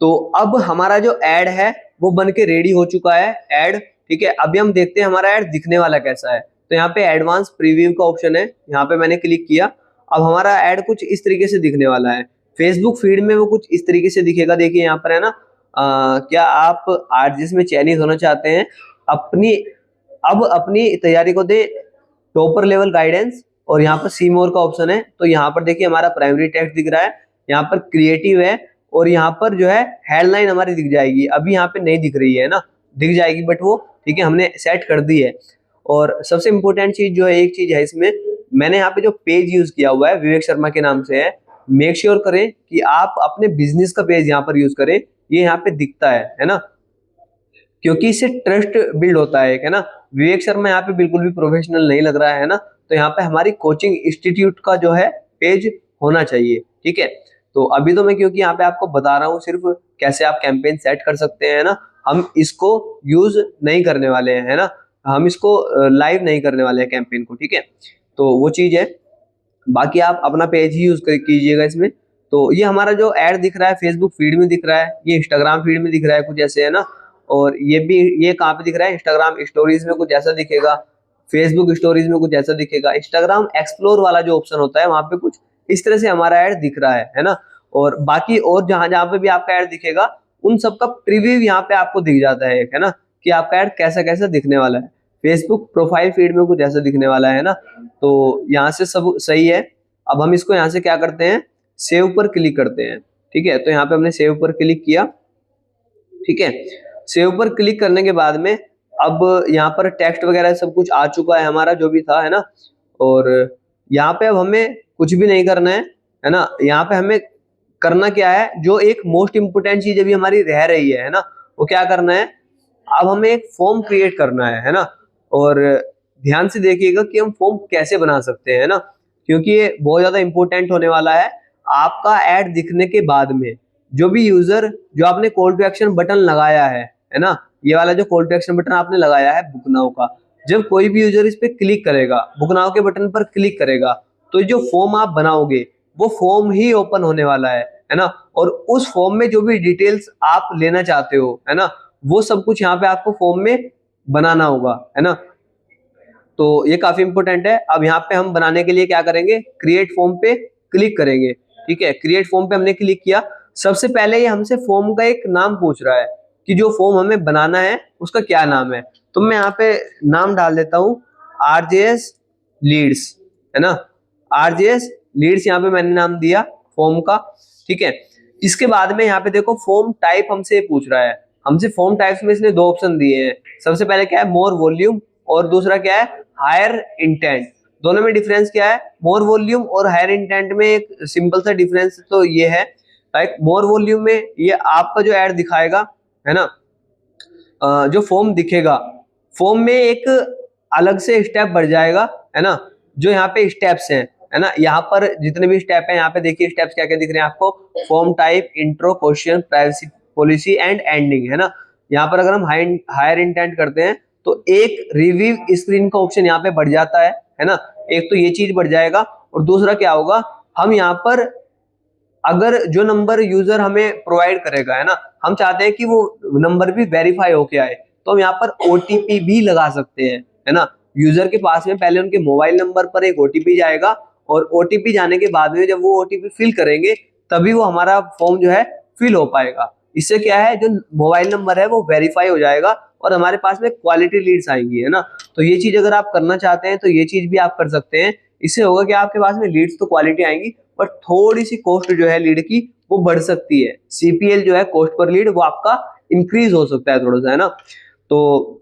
तो अब हमारा जो ऐड है वो बन के रेडी हो चुका है ऐड, ठीक है। अभी हम देखते हैं हमारा ऐड दिखने वाला कैसा है। तो यहाँ पे एडवांस प्रीव्यू का ऑप्शन है, यहाँ पे मैंने क्लिक किया। अब हमारा ऐड कुछ इस तरीके से दिखने वाला है। फेसबुक फीड में वो कुछ इस तरीके से दिखेगा, देखिए यहाँ पर है ना, क्या आप आरजीएस में चयनित होना चाहते हैं, अपनी तैयारी को दे टॉपर लेवल गाइडेंस, और यहाँ पर सी मोर का ऑप्शन है। तो यहाँ पर देखिए हमारा प्राइमरी टेक्स्ट दिख रहा है, यहाँ पर क्रिएटिव है, और यहाँ पर जो है हेडलाइन हमारी दिख जाएगी। अभी यहाँ पे नहीं दिख रही है ना, दिख जाएगी बट वो, ठीक है, हमने सेट कर दी है। और सबसे इंपॉर्टेंट चीज जो है, एक चीज है इसमें, मैंने यहाँ पे जो पेज यूज किया हुआ है विवेक शर्मा के नाम से है। मेक श्योर करें कि आप अपने बिजनेस का पेज यहाँ पर यूज करें, ये यहाँ पे दिखता है ना, क्योंकि इससे ट्रस्ट बिल्ड होता है ना। विवेक शर्मा यहाँ पे बिल्कुल भी प्रोफेशनल नहीं लग रहा है ना, तो यहाँ पे हमारी कोचिंग इंस्टीट्यूट का जो है पेज होना चाहिए, ठीक है। तो अभी तो मैं क्योंकि यहाँ पे आपको बता रहा हूँ सिर्फ कैसे आप कैंपेन सेट कर सकते हैं ना, हम इसको यूज नहीं करने वाले हैं, है ना, हम इसको लाइव नहीं करने वाले हैं कैंपेन को, ठीक है। तो वो चीज है, बाकी आप अपना पेज ही यूज कीजिएगा इसमें। तो ये हमारा जो ऐड दिख रहा है फेसबुक फीड में दिख रहा है, ये इंस्टाग्राम फीड में दिख रहा है कुछ ऐसे, है ना। और ये भी, ये कहाँ पे दिख रहा है, इंस्टाग्राम स्टोरीज में कुछ ऐसा दिखेगा, फेसबुक स्टोरीज में कुछ ऐसा दिखेगा, इंस्टाग्राम एक्सप्लोर वाला जो ऑप्शन होता है वहां पे कुछ इस तरह से हमारा ऐड दिख रहा है ना। और बाकी और जहां जहां पे भी आपका ऐड दिखेगा उन सबका प्रीव्यू यहाँ पे आपको दिख जाता है ना, कि आपका ऐड कैसा कैसा दिखने वाला है। फेसबुक प्रोफाइल फीड में कुछ ऐसा दिखने वाला है ना। तो यहाँ से सब सही है। अब हम इसको यहाँ से क्या करते हैं, सेव पर क्लिक करते हैं, ठीक है। तो यहाँ पे हमने सेव पर क्लिक किया, ठीक है। सेव पर क्लिक करने के बाद में अब यहाँ पर टेक्स्ट वगैरह सब कुछ आ चुका है हमारा जो भी था, है ना। और यहाँ पे अब हमें कुछ भी नहीं करना है ना। यहाँ पे हमें करना क्या है, जो एक मोस्ट इंपोर्टेंट चीज अभी हमारी रह रही है ना, वो क्या करना है, अब हमें एक फॉर्म क्रिएट करना है ना। और ध्यान से देखिएगा कि हम फॉर्म कैसे बना सकते हैं ना, क्योंकि ये बहुत ज्यादा इंपॉर्टेंट होने वाला है। आपका ऐड दिखने के बाद में जो भी यूजर, जो आपने कॉल टू एक्शन बटन लगाया है ना, ये वाला जो कॉल टू एक्शन बटन आपने लगाया है बुक नाउ का, जब कोई भी यूजर इस पे क्लिक करेगा, बुक नाउ के बटन पर क्लिक करेगा, तो जो फॉर्म आप बनाओगे वो फॉर्म ही ओपन होने वाला है ना। और उस फॉर्म में जो भी डिटेल्स आप लेना चाहते हो, है ना, वो सब कुछ यहाँ पे आपको फॉर्म में बनाना होगा, है ना। तो ये काफी इंपॉर्टेंट है। अब यहाँ पे हम बनाने के लिए क्या करेंगे, क्रिएट फॉर्म पे क्लिक करेंगे, ठीक है। क्रिएट फॉर्म पे हमने क्लिक किया। सबसे पहले ये हमसे फॉर्म का एक नाम पूछ रहा है कि जो फॉर्म हमें बनाना है उसका क्या नाम है। तो मैं यहाँ पे नाम डाल देता हूँ आरजेएस लीड्स, है ना, आरजेएस लीड्स यहाँ पे मैंने नाम दिया फॉर्म का, ठीक है। इसके बाद में यहाँ पे देखो फॉर्म टाइप हमसे पूछ रहा है। हमसे फॉर्म टाइप्स में इसने 2 ऑप्शन दिए हैं। सबसे पहले क्या है, मोर वॉल्यूम, और दूसरा क्या है, हायर इंटेंट। दोनों में डिफरेंस क्या है, मोर वॉल्यूम और हायर इंटेंट में एक सिंपल सा डिफरेंस तो ये है, लाइक मोर वॉल्यूम में ये आपका जो ऐड दिखाएगा, है ना, जो फॉर्म दिखेगा, फॉर्म में एक अलग से स्टेप बढ़ जाएगा, है ना। जो यहाँ पे स्टेप्स हैं, है ना, यहाँ पर जितने भी स्टेप हैं, यहाँ पे देखिए स्टेप्स क्या क्या दिख रहे हैं आपको, form type, intro, question, privacy policy and ending, है ना। यहाँ पर अगर हम हायर इंटेंट करते हैं तो एक रिव्यू स्क्रीन का ऑप्शन यहाँ पे बढ़ जाता है ना। एक तो ये चीज बढ़ जाएगा, और दूसरा क्या होगा, हम यहाँ पर अगर जो नंबर यूजर हमें प्रोवाइड करेगा, है ना, हम चाहते हैं कि वो नंबर भी वेरीफाई होके आए, तो हम यहाँ पर ओटीपी भी लगा सकते हैं, है ना। यूजर के पास में पहले उनके मोबाइल नंबर पर एक ओटीपी जाएगा, और ओटीपी जाने के बाद में जब वो ओटीपी फिल करेंगे तभी वो हमारा फॉर्म जो है फिल हो पाएगा। इससे क्या है, जो मोबाइल नंबर है वो वेरीफाई हो जाएगा और हमारे पास में क्वालिटी लीड्स आएंगी, है ना। तो ये चीज अगर आप करना चाहते हैं तो ये चीज भी आप कर सकते हैं। इससे होगा कि आपके पास में लीड्स तो क्वालिटी आएंगी, पर थोड़ी सी कॉस्ट जो है लीड की वो बढ़ सकती है। सीपीएल जो है, कॉस्ट पर लीड, वो आपका इंक्रीज हो सकता है थोड़ा सा, है ना। तो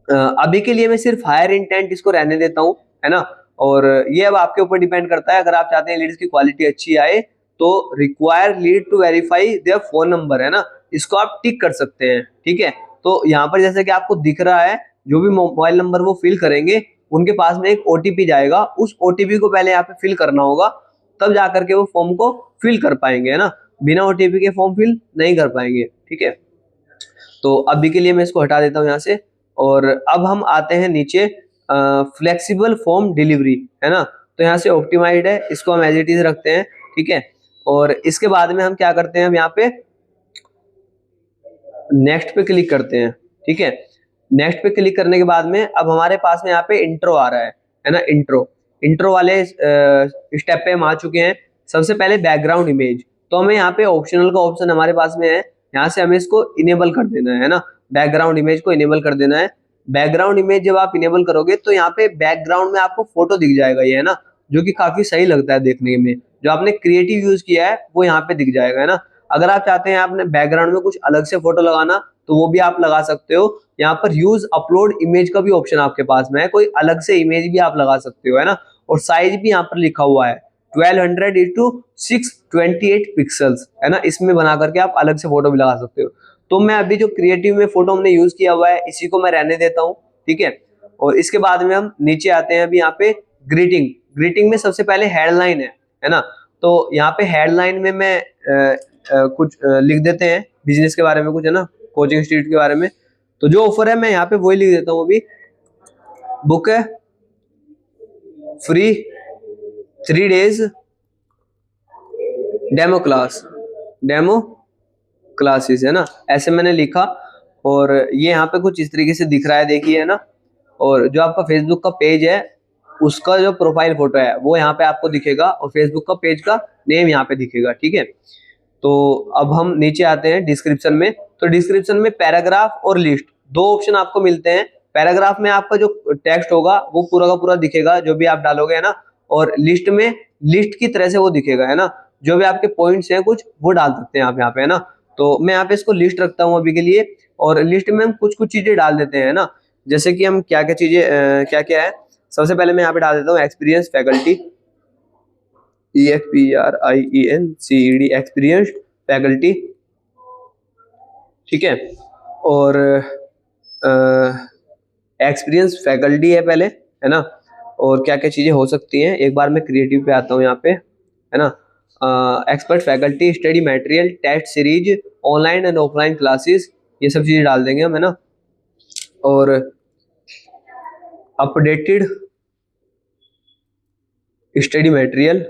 अभी के लिए मैं सिर्फ हायर इंटेंट इसको रहने देता हूँ, है ना। और ये अब आपके ऊपर डिपेंड करता है, अगर आप चाहते हैं लीड्स की क्वालिटी अच्छी आए तो require lead to verify their phone number, है ना, इसको आप टिक कर सकते हैं, ठीक है। तो यहाँ पर जैसे कि आपको दिख रहा है, जो भी मोबाइल नंबर वो फिल करेंगे उनके पास में एक ओटीपी जाएगा, उस ओटीपी को पहले यहाँ पे फिल करना होगा, तब जाकर के वो फॉर्म को फिल कर पाएंगे, है ना। बिना ओटीपी के फॉर्म फिल नहीं कर पाएंगे, ठीक है। तो अभी के लिए मैं इसको हटा देता हूँ यहाँ से। और अब हम आते हैं नीचे, फ्लेक्सिबल फॉर्म डिलीवरी, है ना। तो यहाँ से ऑप्टिमाइज्ड है, इसको हम एज इट इज रखते हैं, ठीक है। और इसके बाद में हम क्या करते हैं, हम यहाँ पे नेक्स्ट पे क्लिक करते हैं, ठीक है। नेक्स्ट पे क्लिक करने के बाद में अब हमारे पास में यहाँ पे इंट्रो आ रहा है ना। इंट्रो वाले स्टेप पे हम आ चुके हैं। सबसे पहले बैकग्राउंड इमेज, तो हमें यहाँ पे ऑप्शनल का ऑप्शन हमारे पास में है, यहाँ से हमें इसको इनेबल कर देना है ना। बैकग्राउंड इमेज को इनेबल कर देना है। बैकग्राउंड इमेज जब आप इनेबल करोगे तो यहाँ पे बैकग्राउंड में आपको फोटो दिख जाएगा, ये, है ना, जो कि काफी सही लगता है देखने में। जो आपने क्रिएटिव यूज किया है वो यहाँ पे दिख जाएगा, है ना। अगर आप चाहते हैं आपने बैकग्राउंड में कुछ अलग से फोटो लगाना तो वो भी आप लगा सकते हो। यहाँ पर यूज अपलोड इमेज का भी ऑप्शन आपके पास में है, कोई अलग से इमेज भी आप लगा सकते हो, है ना। और साइज भी यहाँ पर लिखा हुआ है 1200 इंटू 628 पिक्सल्स, है ना। इसमें बना करके आप अलग से फोटो भी लगा सकते हो। तो मैं अभी जो क्रिएटिव में फोटो हमने यूज किया हुआ है इसी को मैं रहने देता हूँ, ठीक है। और इसके बाद में हम नीचे आते हैं, अभी यहाँ पे ग्रीटिंग। ग्रीटिंग में सबसे पहले हेडलाइन है ना। तो यहाँ पे हेडलाइन में मैं कुछ लिख देते हैं बिजनेस के बारे में कुछ, है ना, कोचिंग इंस्टीट्यूट के बारे में। तो जो ऑफर है मैं यहाँ पे वही लिख देता हूँ अभी, बुक है फ्री 3 days डेमो क्लासेस, है ना, ऐसे मैंने लिखा। और ये यहाँ पे कुछ इस तरीके से दिख रहा है, देखिए, है ना। और जो आपका फेसबुक का पेज है उसका जो प्रोफाइल फोटो है वो यहाँ पे आपको दिखेगा, और फेसबुक का पेज का नेम यहाँ पे दिखेगा, ठीक है। तो अब हम नीचे आते हैं डिस्क्रिप्शन में। तो डिस्क्रिप्शन में पैराग्राफ और लिस्ट दो ऑप्शन आपको मिलते हैं। पैराग्राफ में आपका जो टेक्स्ट होगा वो पूरा का पूरा दिखेगा जो भी आप डालोगे, है ना। और लिस्ट में लिस्ट की तरह से वो दिखेगा, है ना। जो भी आपके पॉइंट्स हैं कुछ वो डाल सकते हैं आप यहाँ पे, है ना। तो मैं यहाँ पे इसको लिस्ट रखता हूँ अभी के लिए। और लिस्ट में हम कुछ कुछ चीजें डाल देते हैं, है ना। जैसे कि हम क्या क्या चीजें क्या क्या है, सबसे पहले मैं यहाँ पे डाल देता हूँ experience faculty, EXPRIENCED, experience faculty, ठीक है। और एक्सपीरियंस फैकल्टी है पहले, है ना। और क्या क्या चीजें हो सकती हैं, एक बार मैं क्रिएटिव पे आता हूँ यहाँ पे, है ना। Expert faculty, study material, test series, online and offline classes, ये सब चीजें डाल देंगे हम, है ना। और updated study material,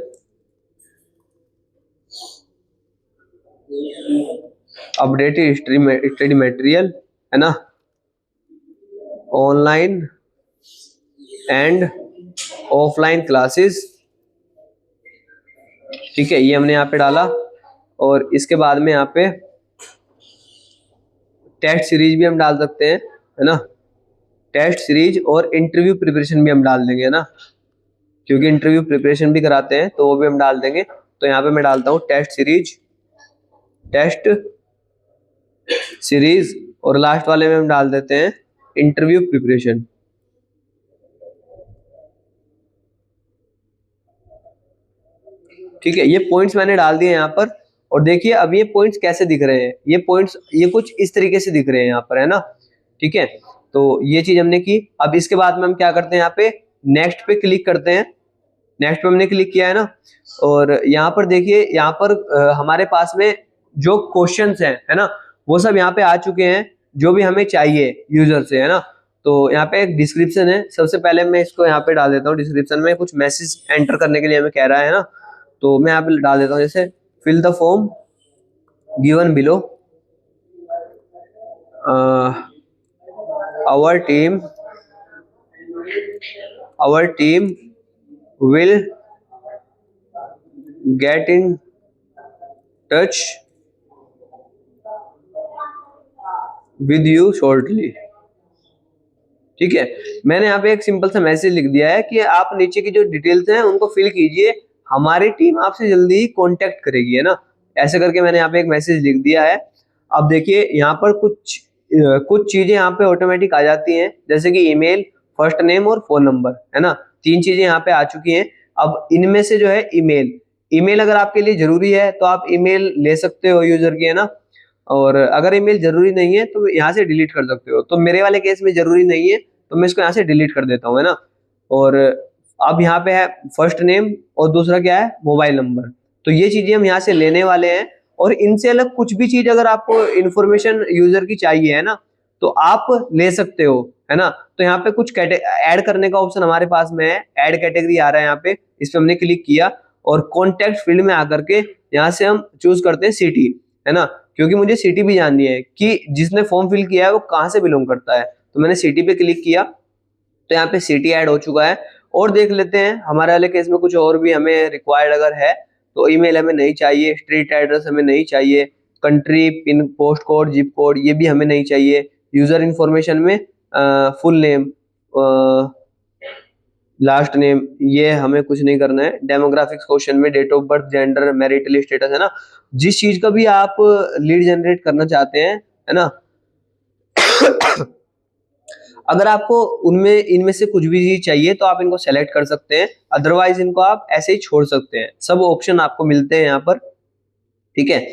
updated study material, है ना, ऑनलाइन एंड ऑफलाइन क्लासेस, ठीक है, ये हमने यहाँ पे डाला। और इसके बाद में यहाँ पे टेस्ट सीरीज भी हम डाल सकते हैं, है ना। टेस्ट सीरीज और इंटरव्यू प्रिपरेशन भी हम डाल देंगे, है ना, क्योंकि इंटरव्यू प्रिपरेशन भी कराते हैं तो वो भी हम डाल देंगे। तो यहाँ पे मैं डालता हूँ टेस्ट सीरीज, और लास्ट वाले में हम डाल देते हैं इंटरव्यू प्रिपरेशन, ठीक है। ये पॉइंट्स मैंने डाल दिए यहाँ पर। और देखिए अब ये पॉइंट्स कैसे दिख रहे हैं, ये पॉइंट्स ये कुछ इस तरीके से दिख रहे हैं यहाँ पर, है ना, ठीक है। तो ये चीज हमने की। अब इसके बाद में हम क्या करते हैं, यहाँ पे नेक्स्ट पे क्लिक करते हैं। नेक्स्ट पे हमने क्लिक किया, है ना। और यहाँ पर देखिए, यहाँ पर हमारे पास में जो क्वेश्चंस हैं, है ना, वो सब यहाँ पे आ चुके हैं जो भी हमें चाहिए यूजर से, है ना। तो यहाँ पे एक डिस्क्रिप्शन है, सबसे पहले मैं इसको यहाँ पे डाल देता हूँ। डिस्क्रिप्शन में कुछ मैसेज एंटर करने के लिए हमें कह रहा है ना, तो मैं यहाँ पे डाल देता हूँ, जैसे fill the form given below, our team our team will get in touch with you shortly। ठीक है, मैंने यहाँ पे एक सिंपल सा मैसेज लिख दिया है कि आप नीचे की जो डिटेल्स हैं उनको फिल कीजिए, हमारी टीम आपसे जल्दी ही कांटेक्ट करेगी, है ना। ऐसे करके मैंने यहाँ पे एक मैसेज लिख दिया है। अब देखिए यहाँ पर कुछ चीजें यहाँ पे ऑटोमेटिक आ जाती हैं, जैसे कि ईमेल, फर्स्ट नेम और फोन नंबर, है ना। 3 चीजें यहाँ पे आ चुकी हैं। अब इनमें से जो है ईमेल अगर आपके लिए जरूरी है तो आप ईमेल ले सकते हो यूजर की, है ना। और अगर ईमेल जरूरी नहीं है तो यहाँ से डिलीट कर सकते हो। तो मेरे वाले केस में जरूरी नहीं है तो मैं इसको यहाँ से डिलीट कर देता हूँ, है ना। और अब यहाँ पे है फर्स्ट नेम और दूसरा क्या है, मोबाइल नंबर। तो ये चीजें हम यहाँ से लेने वाले हैं। और इनसे अलग कुछ भी चीज अगर आपको इन्फॉर्मेशन यूजर की चाहिए, है ना, तो आप ले सकते हो, है ना। तो यहाँ पे कुछ ऐड करने का ऑप्शन हमारे पास में है, ऐड कैटेगरी आ रहा है यहाँ पे, इस पे हमने क्लिक किया और कॉन्टेक्ट फील्ड में आकर के यहाँ से हम चूज करते हैं सिटी, है ना, क्योंकि मुझे सिटी भी जाननी है कि जिसने फॉर्म फिल किया है वो कहाँ से बिलोंग करता है। तो मैंने सिटी पे क्लिक किया तो यहाँ पे सिटी ऐड हो चुका है। और देख लेते हैं हमारे वाले केस में कुछ और भी हमें रिक्वायर्ड अगर है तो ईमेल हमें नहीं चाहिए, स्ट्रीट एड्रेस हमें नहीं चाहिए, country, pin, post code, zip code ये भी हमें नहीं चाहिए। यूजर इंफॉर्मेशन में फुल नेम, लास्ट नेम ये हमें कुछ नहीं करना है। डेमोग्राफिक्स क्वेश्चन में date of birth, gender, marital status, है ना, जिस चीज का भी आप लीड जनरेट करना चाहते हैं, है ना। अगर आपको इनमें से कुछ भी चीज चाहिए तो आप इनको सेलेक्ट कर सकते हैं, अदरवाइज इनको आप ऐसे ही छोड़ सकते हैं। सब ऑप्शन आपको मिलते हैं यहाँ पर, ठीक है।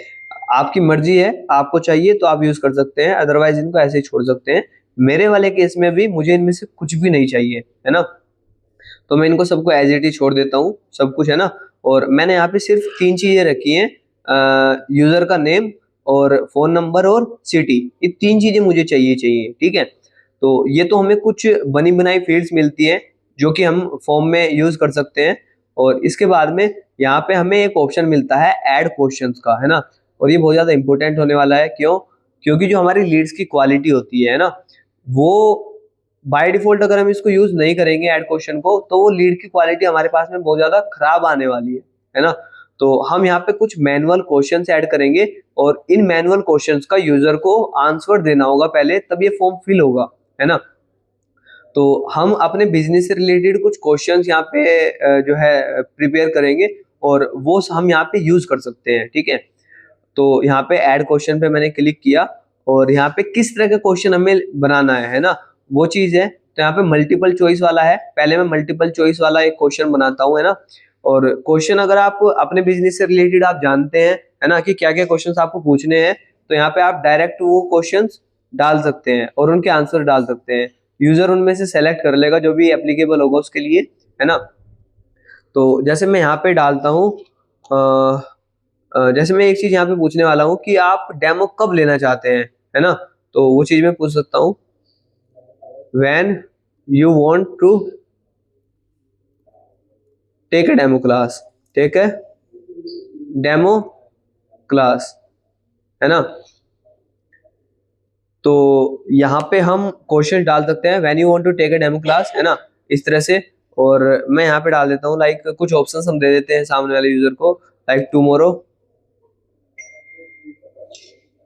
आपकी मर्जी है, आपको चाहिए तो आप यूज कर सकते हैं, अदरवाइज इनको ऐसे ही छोड़ सकते हैं। मेरे वाले केस में भी मुझे इनमें से कुछ भी नहीं चाहिए, है ना, तो मैं इनको सबको एज इट इज छोड़ देता हूँ सब कुछ, है ना। और मैंने यहाँ पे सिर्फ 3 चीजें रखी हैं, यूजर का नेम और फोन नंबर और सिटी, ये 3 चीजें मुझे चाहिए, ठीक है। तो ये तो हमें कुछ बनी बनाई फील्ड्स मिलती है जो कि हम फॉर्म में यूज कर सकते हैं। और इसके बाद में यहाँ पे हमें एक ऑप्शन मिलता है ऐड क्वेश्चंस का, है ना। और ये बहुत ज्यादा इंपॉर्टेंट होने वाला है, क्यों, क्योंकि जो हमारी लीड्स की क्वालिटी होती है ना, वो बाय डिफॉल्ट अगर हम इसको यूज नहीं करेंगे ऐड क्वेश्चन को, तो वो लीड की क्वालिटी हमारे पास में बहुत ज्यादा खराब आने वाली है ना। तो हम यहाँ पे कुछ मैनुअल क्वेश्चंस ऐड करेंगे और इन मैनुअल क्वेश्चंस का यूजर को आंसर देना होगा पहले, तब ये फॉर्म फिल होगा, है ना। तो हम अपने बिजनेस से रिलेटेड कुछ क्वेश्चंस यहाँ पे जो है प्रिपेयर करेंगे और वो हम यहाँ पे यूज कर सकते हैं, ठीक है। तो यहाँ पे ऐड क्वेश्चन पे मैंने क्लिक किया और यहाँ पे किस तरह का क्वेश्चन हमें बनाना है ना, वो चीज है। तो यहाँ पे मल्टीपल चॉइस वाला है, पहले मैं मल्टीपल चॉइस वाला एक क्वेश्चन बनाता हूँ, है ना। और क्वेश्चन अगर आप अपने बिजनेस से रिलेटेड आप जानते हैं, है ना, कि क्या क्या क्वेश्चंस आपको पूछने हैं, तो यहाँ पे आप डायरेक्ट वो क्वेश्चंस डाल सकते हैं और उनके आंसर डाल सकते हैं। यूजर उनमें से सेलेक्ट कर लेगा जो भी एप्लीकेबल होगा उसके लिए, है ना। तो जैसे मैं यहाँ पे डालता हूँ, जैसे मैं एक चीज यहाँ पे पूछने वाला हूँ कि आप डेमो कब लेना चाहते हैं, है ना। तो वो चीज मैं पूछ सकता हूँ, when you want to take a demo class, take a demo class, है ना। तो यहाँ पे हम क्वेश्चन डाल सकते हैं when you want to take a demo class, है ना, इस तरह से। और मैं यहाँ पे डाल देता हूँ लाइक कुछ ऑप्शंस हम दे देते हैं सामने वाले यूजर को, लाइक टुमारो,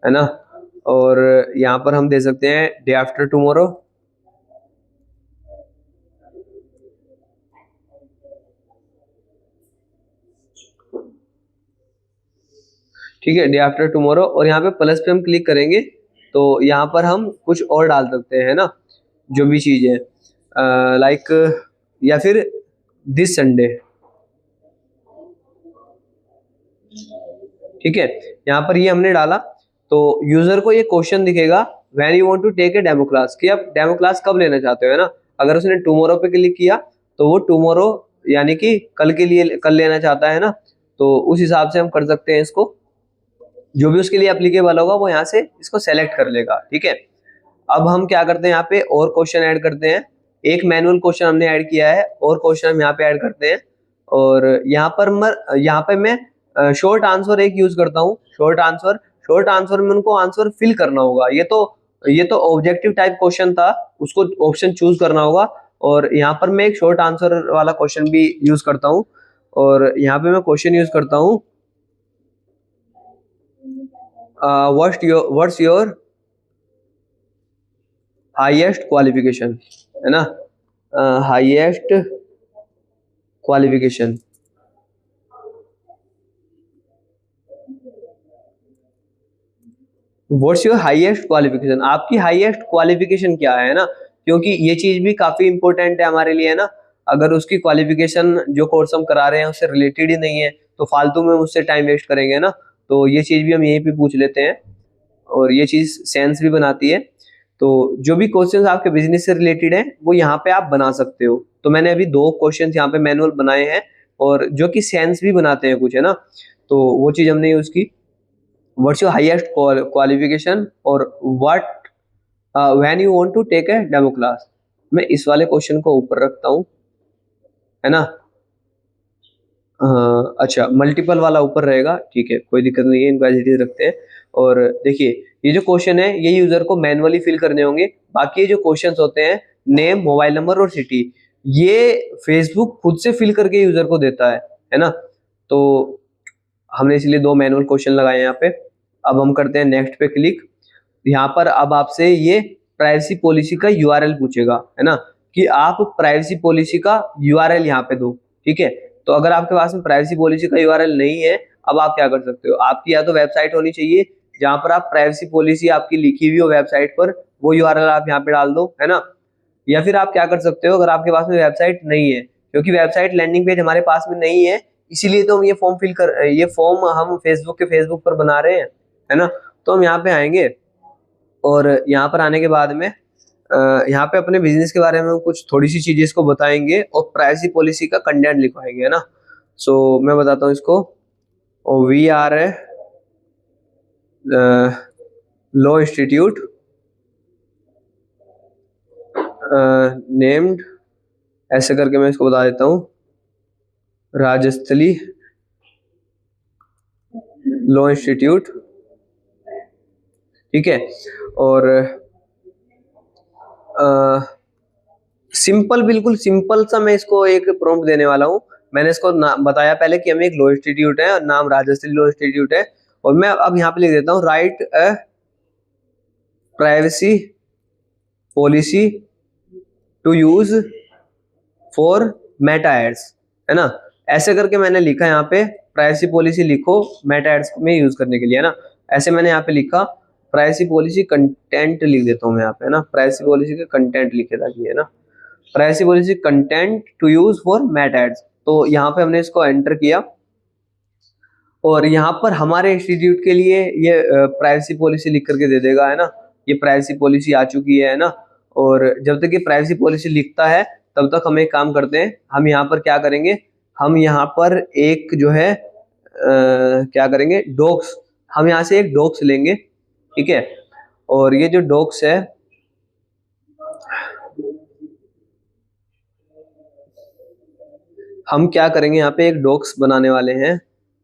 है ना। और यहाँ पर हम दे सकते हैं डे आफ्टर टुमारो, ठीक है, डे आफ्टर टुमारो। और यहाँ पे प्लस पे हम क्लिक करेंगे तो यहाँ पर हम कुछ और डाल सकते हैं ना, जो भी चीज है, लाइक या फिर दिस संडे, ठीक है। यहाँ पर ये हमने डाला तो यूजर को ये क्वेश्चन दिखेगा when you want to take a demo class, कि आप डेमो क्लास कब लेना चाहते हो, है ना। अगर उसने टुमारो पे क्लिक किया तो वो टुमारो यानी कि कल के लिए कल लेना चाहता है ना, तो उस हिसाब से हम कर सकते हैं इसको। जो भी उसके लिए एप्लीकेबल होगा वो यहाँ से इसको सेलेक्ट कर लेगा, ठीक है। अब हम क्या करते हैं, यहाँ पे और क्वेश्चन ऐड करते हैं। एक मैनुअल क्वेश्चन हमने ऐड किया है और क्वेश्चन हम यहाँ पे ऐड करते हैं। और यहाँ पे मैं शॉर्ट आंसर एक यूज करता हूँ, शॉर्ट आंसर में उनको आंसर फिल करना होगा। ये तो ऑब्जेक्टिव टाइप क्वेश्चन था, उसको ऑप्शन चूज करना होगा और यहाँ पर मैं एक शॉर्ट आंसर वाला क्वेश्चन भी यूज करता हूँ, और यहाँ पे मैं क्वेश्चन यूज करता हूँ व्हाट्स योर हाईएस्ट क्वालिफिकेशन, है ना, highest qualification. What's your highest qualification, आपकी हाईएस्ट क्वालिफिकेशन क्या है ना, क्योंकि ये चीज भी काफी इंपॉर्टेंट है हमारे लिए, है ना। अगर उसकी क्वालिफिकेशन जो कोर्स हम करा रहे हैं उससे रिलेटेड ही नहीं है तो फालतू में उससे टाइम वेस्ट करेंगे ना, तो ये चीज भी हम यहीं पे पूछ लेते हैं और ये चीज सेंस भी बनाती है। तो जो भी क्वेश्चंस आपके बिजनेस से रिलेटेड है वो यहाँ पे आप बना सकते हो। तो मैंने अभी 2 क्वेश्चंस यहाँ पे मैनुअल बनाए हैं और जो कि सेंस भी बनाते हैं कुछ, है ना, तो वो चीज हमने यूज की। व्हाट्स योर हाईएस्ट क्वालिफिकेशन और what when you want to take a demo class. मैं इस वाले क्वेश्चन को ऊपर रखता हूँ, है ना। अच्छा, मल्टीपल वाला ऊपर रहेगा, ठीक है, कोई दिक्कत नहीं है, इनको एज इट इज रखते हैं। और देखिए ये जो क्वेश्चन है ये यूजर को मैनुअली फिल करने होंगे। बाकी ये जो क्वेश्चंस होते हैं नेम, मोबाइल नंबर और सिटी, ये फेसबुक खुद से फिल करके यूजर को देता है ना। तो हमने इसलिए 2 मैनुअल क्वेश्चन लगाए हैं यहाँ पे। अब हम करते हैं नेक्स्ट पे क्लिक। यहाँ पर अब आपसे ये प्राइवेसी पॉलिसी का यूआरएल पूछेगा, है ना, कि आप प्राइवेसी पॉलिसी का यूआरएल यहाँ पे दो, ठीक है। तो अगर आपके पास में प्राइवेसी पॉलिसी का यूआरएल नहीं है, अब आप क्या कर सकते हो, आपकी या तो वेबसाइट होनी चाहिए जहां पर आप प्राइवेसी पॉलिसी आपकी लिखी हुई हो वेबसाइट पर, वो यूआरएल आप यहाँ पे डाल दो, है ना। या फिर आप क्या कर सकते हो, अगर आपके पास में वेबसाइट नहीं है, क्योंकि वेबसाइट लैंडिंग पेज हमारे पास में नहीं है, इसीलिए तो हम ये फॉर्म हम फेसबुक पर बना रहे हैं, है ना। तो हम यहाँ पे आएंगे और यहाँ पर आने के बाद में यहाँ पे अपने बिजनेस के बारे में कुछ थोड़ी सी चीजें इसको बताएंगे और प्राइवेसी पॉलिसी का कंटेंट लिखवाएंगे, है ना। सो मैं बताता हूँ इसको, we are a law institute named, ऐसे करके मैं इसको बता देता हूँ, राजस्थली लॉ इंस्टीट्यूट, ठीक है। और सिंपल, बिल्कुल सिंपल सा मैं इसको एक प्रॉम्प्ट देने वाला हूँ। मैंने इसको बताया पहले कि हम एक लॉ इंस्टीट्यूट है और नाम राजस्थली लॉ इंस्टीट्यूट है, और मैं अब यहाँ पे लिख देता हूँ write a privacy policy to use for Meta ads, है ना। ऐसे करके मैंने लिखा यहाँ पे प्राइवेसी पॉलिसी लिखो मेटा एड्स में यूज करने के लिए, है ना। ऐसे मैंने यहाँ पे लिखा प्राइवेसी पॉलिसी कंटेंट लिख देता हूँ मैं यहाँ पे, है ना, प्राइवेसी पॉलिसी का कंटेंट लिखे ताकि, है ना, privacy policy content to use for Meta ads. तो यहाँ पे हमने इसको एंटर किया और यहाँ पर हमारे इंस्टीट्यूट के लिए ये प्राइवेसी पॉलिसी लिख करके दे देगा, है ना। ये प्राइवेसी पॉलिसी आ चुकी है ना। और जब तक ये प्राइवेसी पॉलिसी लिखता है तब तक हम एक काम करते हैं, हम यहाँ पर क्या करेंगे, हम यहाँ पर एक जो है क्या करेंगे, डॉक्स, हम यहाँ से एक डॉक्स लेंगे, ठीक है। और ये जो डॉक्स है हम क्या करेंगे, यहाँ पे एक डॉक्स बनाने वाले हैं।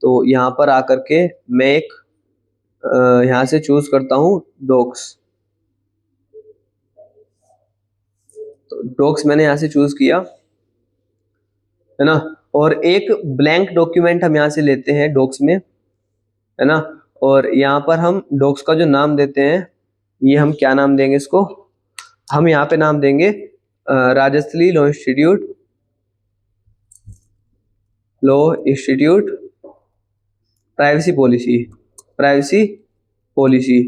तो यहाँ पर आकर के मैं एक यहाँ से चूज करता हूँ डॉक्स, तो डॉक्स मैंने यहाँ से चूज किया, है ना। और एक ब्लैंक डॉक्यूमेंट हम यहाँ से लेते हैं डॉक्स में, है ना। और यहाँ पर हम डॉक्स का जो नाम देते हैं, ये हम क्या नाम देंगे इसको, हम यहाँ पे नाम देंगे Rajasthali law institute privacy policy,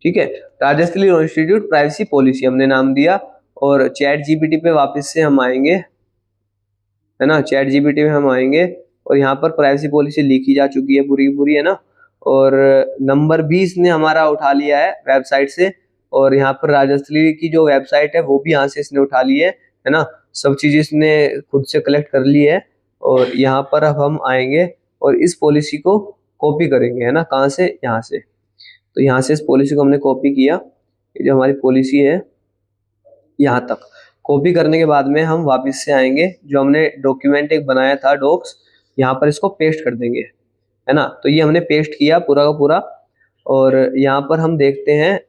ठीक है। Rajasthali law institute privacy policy हमने नाम दिया। और चैट जीपीटी पे वापस से हम आएंगे, है ना, चैट जीपीटी में हम आएंगे और यहाँ पर प्राइवेसी पॉलिसी लिखी जा चुकी है पूरी की पूरी, है ना। और नंबर 20 ने हमारा उठा लिया है वेबसाइट से, और यहाँ पर राजस्थली की जो वेबसाइट है वो भी यहाँ से इसने उठा ली है ना। सब चीजें इसने खुद से कलेक्ट कर ली है। और यहाँ पर अब हम आएंगे और इस पॉलिसी को कॉपी करेंगे, है ना, कहाँ से, यहाँ से। तो यहाँ से इस पॉलिसी को हमने कॉपी किया, ये जो हमारी पॉलिसी है यहाँ तक कॉपी करने के बाद में हम वापस से आएंगे, जो हमने डॉक्यूमेंट एक बनाया था डॉक्स, यहाँ पर इसको पेस्ट कर देंगे, है ना। तो ये हमने पेस्ट किया पूरा का पूरा। और यहाँ पर हम देखते हैं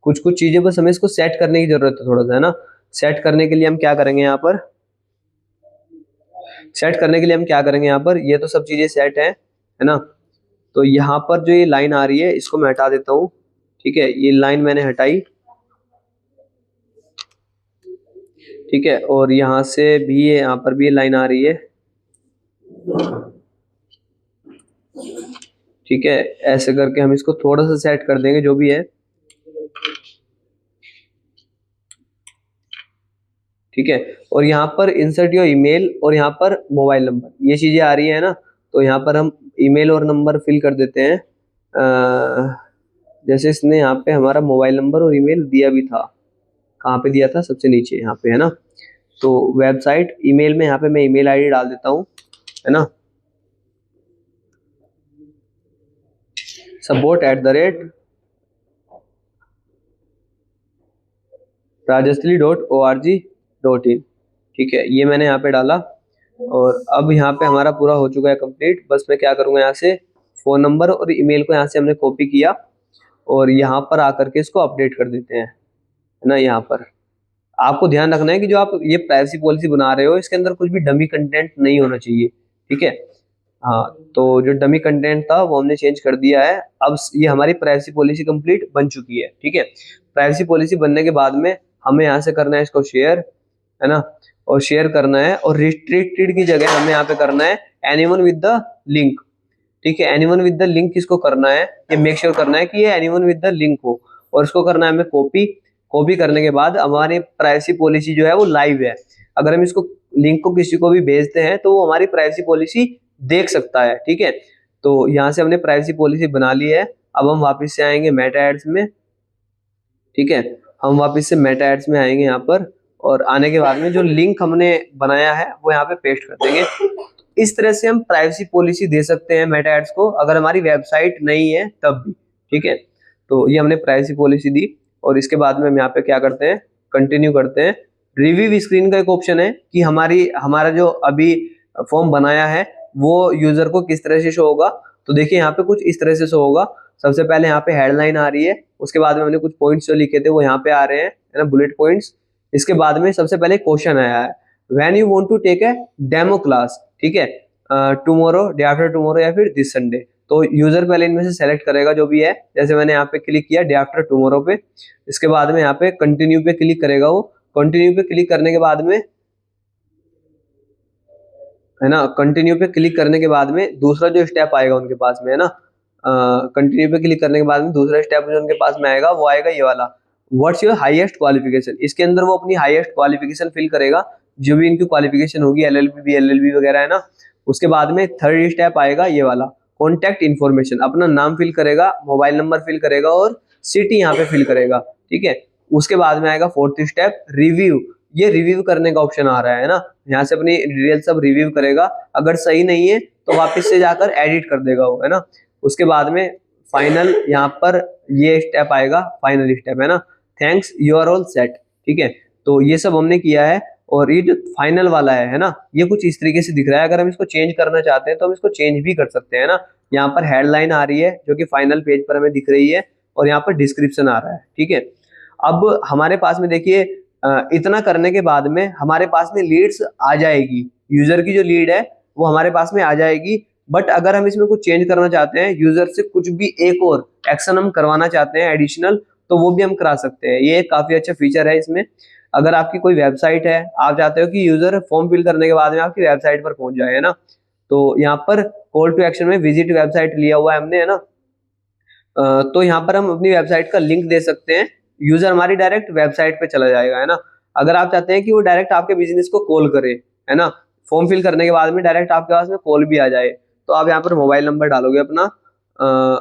कुछ कुछ चीजें बस हमें इसको सेट करने की जरूरत है थोड़ा सा, है ना। सेट करने के लिए हम क्या करेंगे यहाँ पर, सेट करने के लिए हम क्या करेंगे यहाँ पर, ये तो सब चीजें सेट है ना। तो यहाँ पर जो ये लाइन आ रही है इसको मैं हटा देता हूँ, ठीक है, ये लाइन मैंने हटाई, ठीक है, और यहाँ से भी ये, यहाँ पर भी ये लाइन आ रही है, ठीक है। ऐसे करके हम इसको थोड़ा सा सेट कर देंगे जो भी है, ठीक है। और यहाँ पर इंसर्ट योर ईमेल और यहाँ पर मोबाइल नंबर, ये चीजें आ रही है ना। तो यहाँ पर हम ईमेल और नंबर फिल कर देते हैं। जैसे इसने यहाँ पे हमारा मोबाइल नंबर और ईमेल दिया भी था, कहाँ पे दिया था, सबसे नीचे यहाँ पे है ना। तो वेबसाइट ईमेल में यहाँ पे मैं ईमेल आईडी डाल देता हूँ, है ना, support@rajasthali.org.in, ठीक है, ये मैंने यहाँ पे डाला। और अब यहाँ पे हमारा पूरा हो चुका है कंप्लीट। बस मैं क्या करूँगा, यहाँ से फ़ोन नंबर और ईमेल को यहाँ से हमने कॉपी किया और यहाँ पर आकर के इसको अपडेट कर देते हैं, है ना। यहाँ पर आपको ध्यान रखना है कि जो आप ये प्राइवेसी पॉलिसी बना रहे हो इसके अंदर कुछ भी डमी कंटेंट नहीं होना चाहिए, ठीक है। हाँ, तो जो डमी कंटेंट था वो हमने चेंज कर दिया है। अब ये हमारी प्राइवेसी पॉलिसी कंप्लीट बन चुकी है, ठीक है। प्राइवेसी पॉलिसी बनने के बाद में हमें यहाँ से करना है इसको शेयर, है ना, और शेयर करना है। और रिस्ट्रिक्टेड की जगह हमें यहाँ पे करना है एनीवन विद द लिंक, ठीक है। एनीवन विद द लिंक किसको करना है, ये मेक श्योर करना है कि ये एनीवन विद द लिंक हो, और इसको करना है हमें कॉपी। कॉपी करने के बाद हमारी प्राइवेसी पॉलिसी जो है वो लाइव है। अगर हम इसको लिंक को किसी को भी भेजते हैं तो वो हमारी प्राइवेसी पॉलिसी देख सकता है, ठीक है। तो यहाँ से हमने प्राइवेसी पॉलिसी बना ली है। अब हम वापस से आएंगे मेटा एड्स में, ठीक है, हम वापस से मेटा एड्स में आएंगे यहाँ पर, और आने के बाद में जो लिंक हमने बनाया है वो यहाँ पे पेस्ट कर देंगे। इस तरह से हम प्राइवेसी पॉलिसी दे सकते हैं मेटा एड्स को, अगर हमारी वेबसाइट नहीं है तब भी, ठीक है। तो ये हमने प्राइवेसी पॉलिसी दी, और इसके बाद में हम यहाँ पे क्या करते हैं, कंटिन्यू करते हैं। रिव्यू स्क्रीन का एक ऑप्शन है कि हमारा जो अभी फॉर्म बनाया है वो यूजर को किस तरह से शो होगा। तो देखिए यहाँ पे कुछ इस तरह से शो होगा। सबसे पहले यहाँ पे हेडलाइन आ रही है, उसके बाद में हमने कुछ पॉइंट्स जो लिखे थे वो यहाँ पे आ रहे हैं, है ना, बुलेट पॉइंट्स। इसके बाद में सबसे पहले क्वेश्चन आया है, when you want to take a demo class, ठीक है, टुमारो, डे आफ्टर टुमारो या फिर दिस संडे। तो यूजर पहले इनमें से सेलेक्ट करेगा जो भी है। जैसे मैंने यहाँ पे क्लिक किया डे आफ्टर टुमारो पे, इसके बाद में यहाँ पे कंटिन्यू पे क्लिक करेगा वो। कंटिन्यू पे क्लिक करने के बाद में, है ना, कंटिन्यू पे क्लिक करने के बाद में दूसरा जो स्टेप आएगा उनके पास में, है ना, कंटिन्यू पे क्लिक करने के बाद में दूसरा स्टेप जो उनके पास में आएगा वो आएगा ये वाला, व्हाट्स योर हाईएस्ट क्वालिफिकेशन। इसके अंदर वो अपनी हाईएस्ट क्वालिफिकेशन फिल करेगा, जो भी इनकी क्वालिफिकेशन होगी, एलएलबी बीएलएलबी वगैरह, है ना। उसके बाद में थर्ड स्टेप आएगा ये वाला, कॉन्टैक्ट इन्फॉर्मेशन, अपना नाम फिल करेगा, मोबाइल नंबर फिल करेगा और सिटी यहाँ पे फिल करेगा, ठीक है। उसके बाद में आएगा फोर्थ स्टेप, रिव्यू। ये रिव्यू करने का ऑप्शन आ रहा है ना, यहाँ से अपनी डिटेल सब रिव्यू करेगा। अगर सही नहीं है तो वापस से जाकर एडिट कर देगा वो, है ना। उसके बाद में फाइनल, यहाँ पर ये स्टेप आएगा, फाइनल स्टेप, है ना, thanks you are all set, ठीक है। तो ये सब हमने किया है। और ये जो फाइनल वाला है ना, ये कुछ इस तरीके से दिख रहा है। अगर हम इसको चेंज करना चाहते हैं तो हम इसको चेंज भी कर सकते हैं ना। यहाँ पर हेडलाइन आ रही है जो कि फाइनल पेज पर हमें दिख रही है, और यहाँ पर डिस्क्रिप्शन आ रहा है, ठीक है। अब हमारे पास में देखिए, इतना करने के बाद में हमारे पास में लीड्स आ जाएगी, यूजर की जो लीड है वो हमारे पास में आ जाएगी। बट अगर हम इसमें कुछ चेंज करना चाहते हैं, यूजर से कुछ भी एक और एक्शन हम करवाना चाहते हैं एडिशनल, तो वो भी हम करा सकते हैं। ये काफी अच्छा फीचर है इसमें। अगर आपकी कोई वेबसाइट है, आप चाहते हो कि यूजर फॉर्म फिल करने के बाद में आपकी वेबसाइट पर पहुंच जाए, है ना, तो यहाँ पर कॉल टू एक्शन में विजिट वेबसाइट लिया हुआ है हमने, है ना। तो यहाँ पर हम अपनी वेबसाइट का लिंक दे सकते हैं, यूजर हमारी डायरेक्ट वेबसाइट पे चला जाएगा, है ना। अगर आप चाहते हैं कि वो डायरेक्ट आपके बिजनेस को कॉल करे, है ना, फॉर्म फिल करने के बाद में डायरेक्ट आपके पास में कॉल भी आ जाए, तो आप यहाँ पर मोबाइल नंबर डालोगे अपना।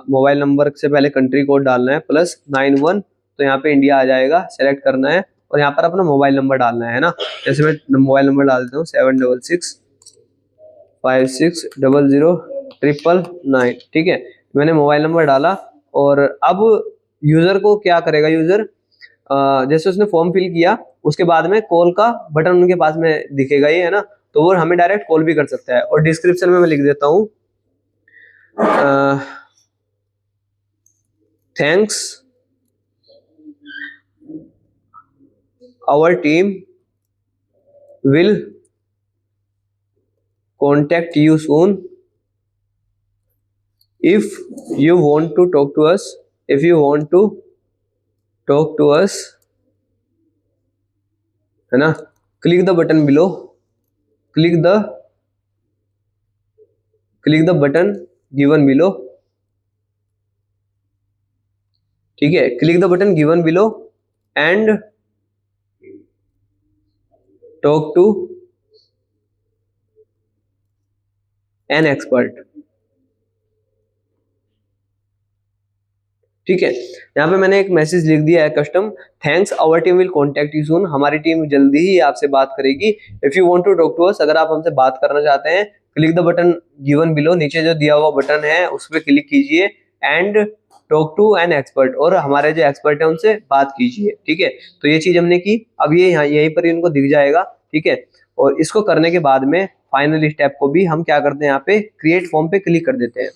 मोबाइल नंबर से पहले कंट्री कोड डालना है +91, तो यहाँ पे इंडिया आ जाएगा, सेलेक्ट करना है और यहाँ पर अपना मोबाइल नंबर डालना है ना। जैसे मैं मोबाइल नंबर डाल देता हूँ 76656000999, ठीक है। मैंने मोबाइल नंबर डाला। और अब यूजर को क्या करेगा, यूजर जैसे उसने फॉर्म फिल किया उसके बाद में कॉल का बटन उनके पास में दिखेगा ये, है ना, तो वो हमें डायरेक्ट कॉल भी कर सकता है। और डिस्क्रिप्शन में मैं लिख देता हूँ thanks our team will contact you soon if you want to talk to us, if you want to talk to us, है ना, click the button below, click the button given below, ठीक है, click the button given below and talk to an expert। ठीक है, यहाँ पे मैंने एक मैसेज लिख दिया है custom, thanks our team will contact you soon, हमारी टीम जल्दी ही आपसे बात करेगी। If you want to talk to us, अगर आप हमसे बात करना चाहते हैं, click the button given below, नीचे जो दिया हुआ बटन है उस पर क्लिक कीजिए and talk to an expert, और हमारे जो एक्सपर्ट है उनसे बात कीजिए। ठीक है, तो ये चीज हमने की, अब ये यहाँ यहीं पर इनको दिख जाएगा। ठीक है, और इसको करने के बाद में फाइनल स्टेप को भी हम क्या करते हैं, यहाँ पे क्रिएट फॉर्म पे क्लिक कर देते हैं।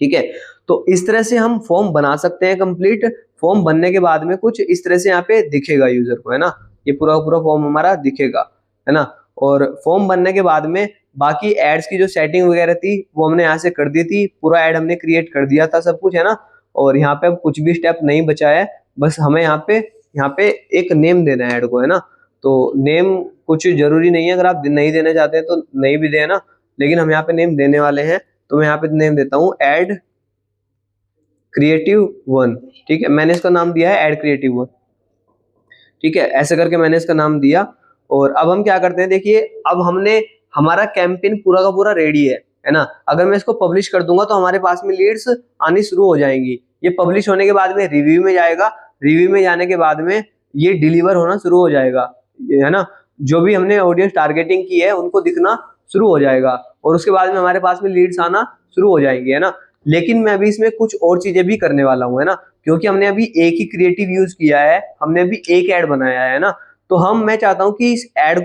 ठीक है, तो इस तरह से हम फॉर्म बना सकते हैं कंप्लीट। फॉर्म बनने के बाद में कुछ इस तरह से यहाँ पे दिखेगा यूजर को, है ना, ये पूरा पूरा फॉर्म हमारा दिखेगा, है ना। और फॉर्म बनने के बाद में बाकी एड्स की जो सेटिंग वगैरह थी वो हमने यहाँ से कर दी थी, पूरा एड हमने क्रिएट कर दिया था सब कुछ, है ना। और यहाँ पे अब कुछ भी स्टेप नहीं बचा है, बस हमें यहाँ पे एक नेम देना है एड को, है ना। तो नेम कुछ जरूरी नहीं है, अगर आप नहीं देना चाहते हैं तो नहीं भी देना, लेकिन हम यहाँ पे नेम देने वाले हैं। तो मैं यहाँ पे नेम देता हूँ एड क्रिएटिव 1। ठीक है, मैंने इसका नाम दिया है एड क्रिएटिव 1। ठीक है, ऐसे करके मैंने इसका नाम दिया। और अब हम क्या करते हैं, देखिए अब हमने हमारा कैंपेन पूरा का पूरा रेडी है ना। अगर मैं इसको पब्लिश कर दूंगा तो हमारे पास में लीड्स आनी शुरू हो जाएंगी। ये पब्लिश होने के बाद में रिव्यू में जाएगा, रिव्यू में जाने के बाद में ये डिलीवर होना शुरू हो जाएगा, है ना। जो भी हमने ऑडियंस टारगेटिंग की है उनको दिखना शुरू हो जाएगा, और उसके बाद में हमारे पास में लीड्स आना शुरू हो जाएंगे, है ना। लेकिन मैं अभी इसमें कुछ और चीजें भी करने वाला हूँ, है ना, क्योंकि हमने अभी एक ही क्रिएटिव यूज किया है, हमने अभी एक ऐड बनाया है ना। तो मैं चाहता हूँ कि इस ऐड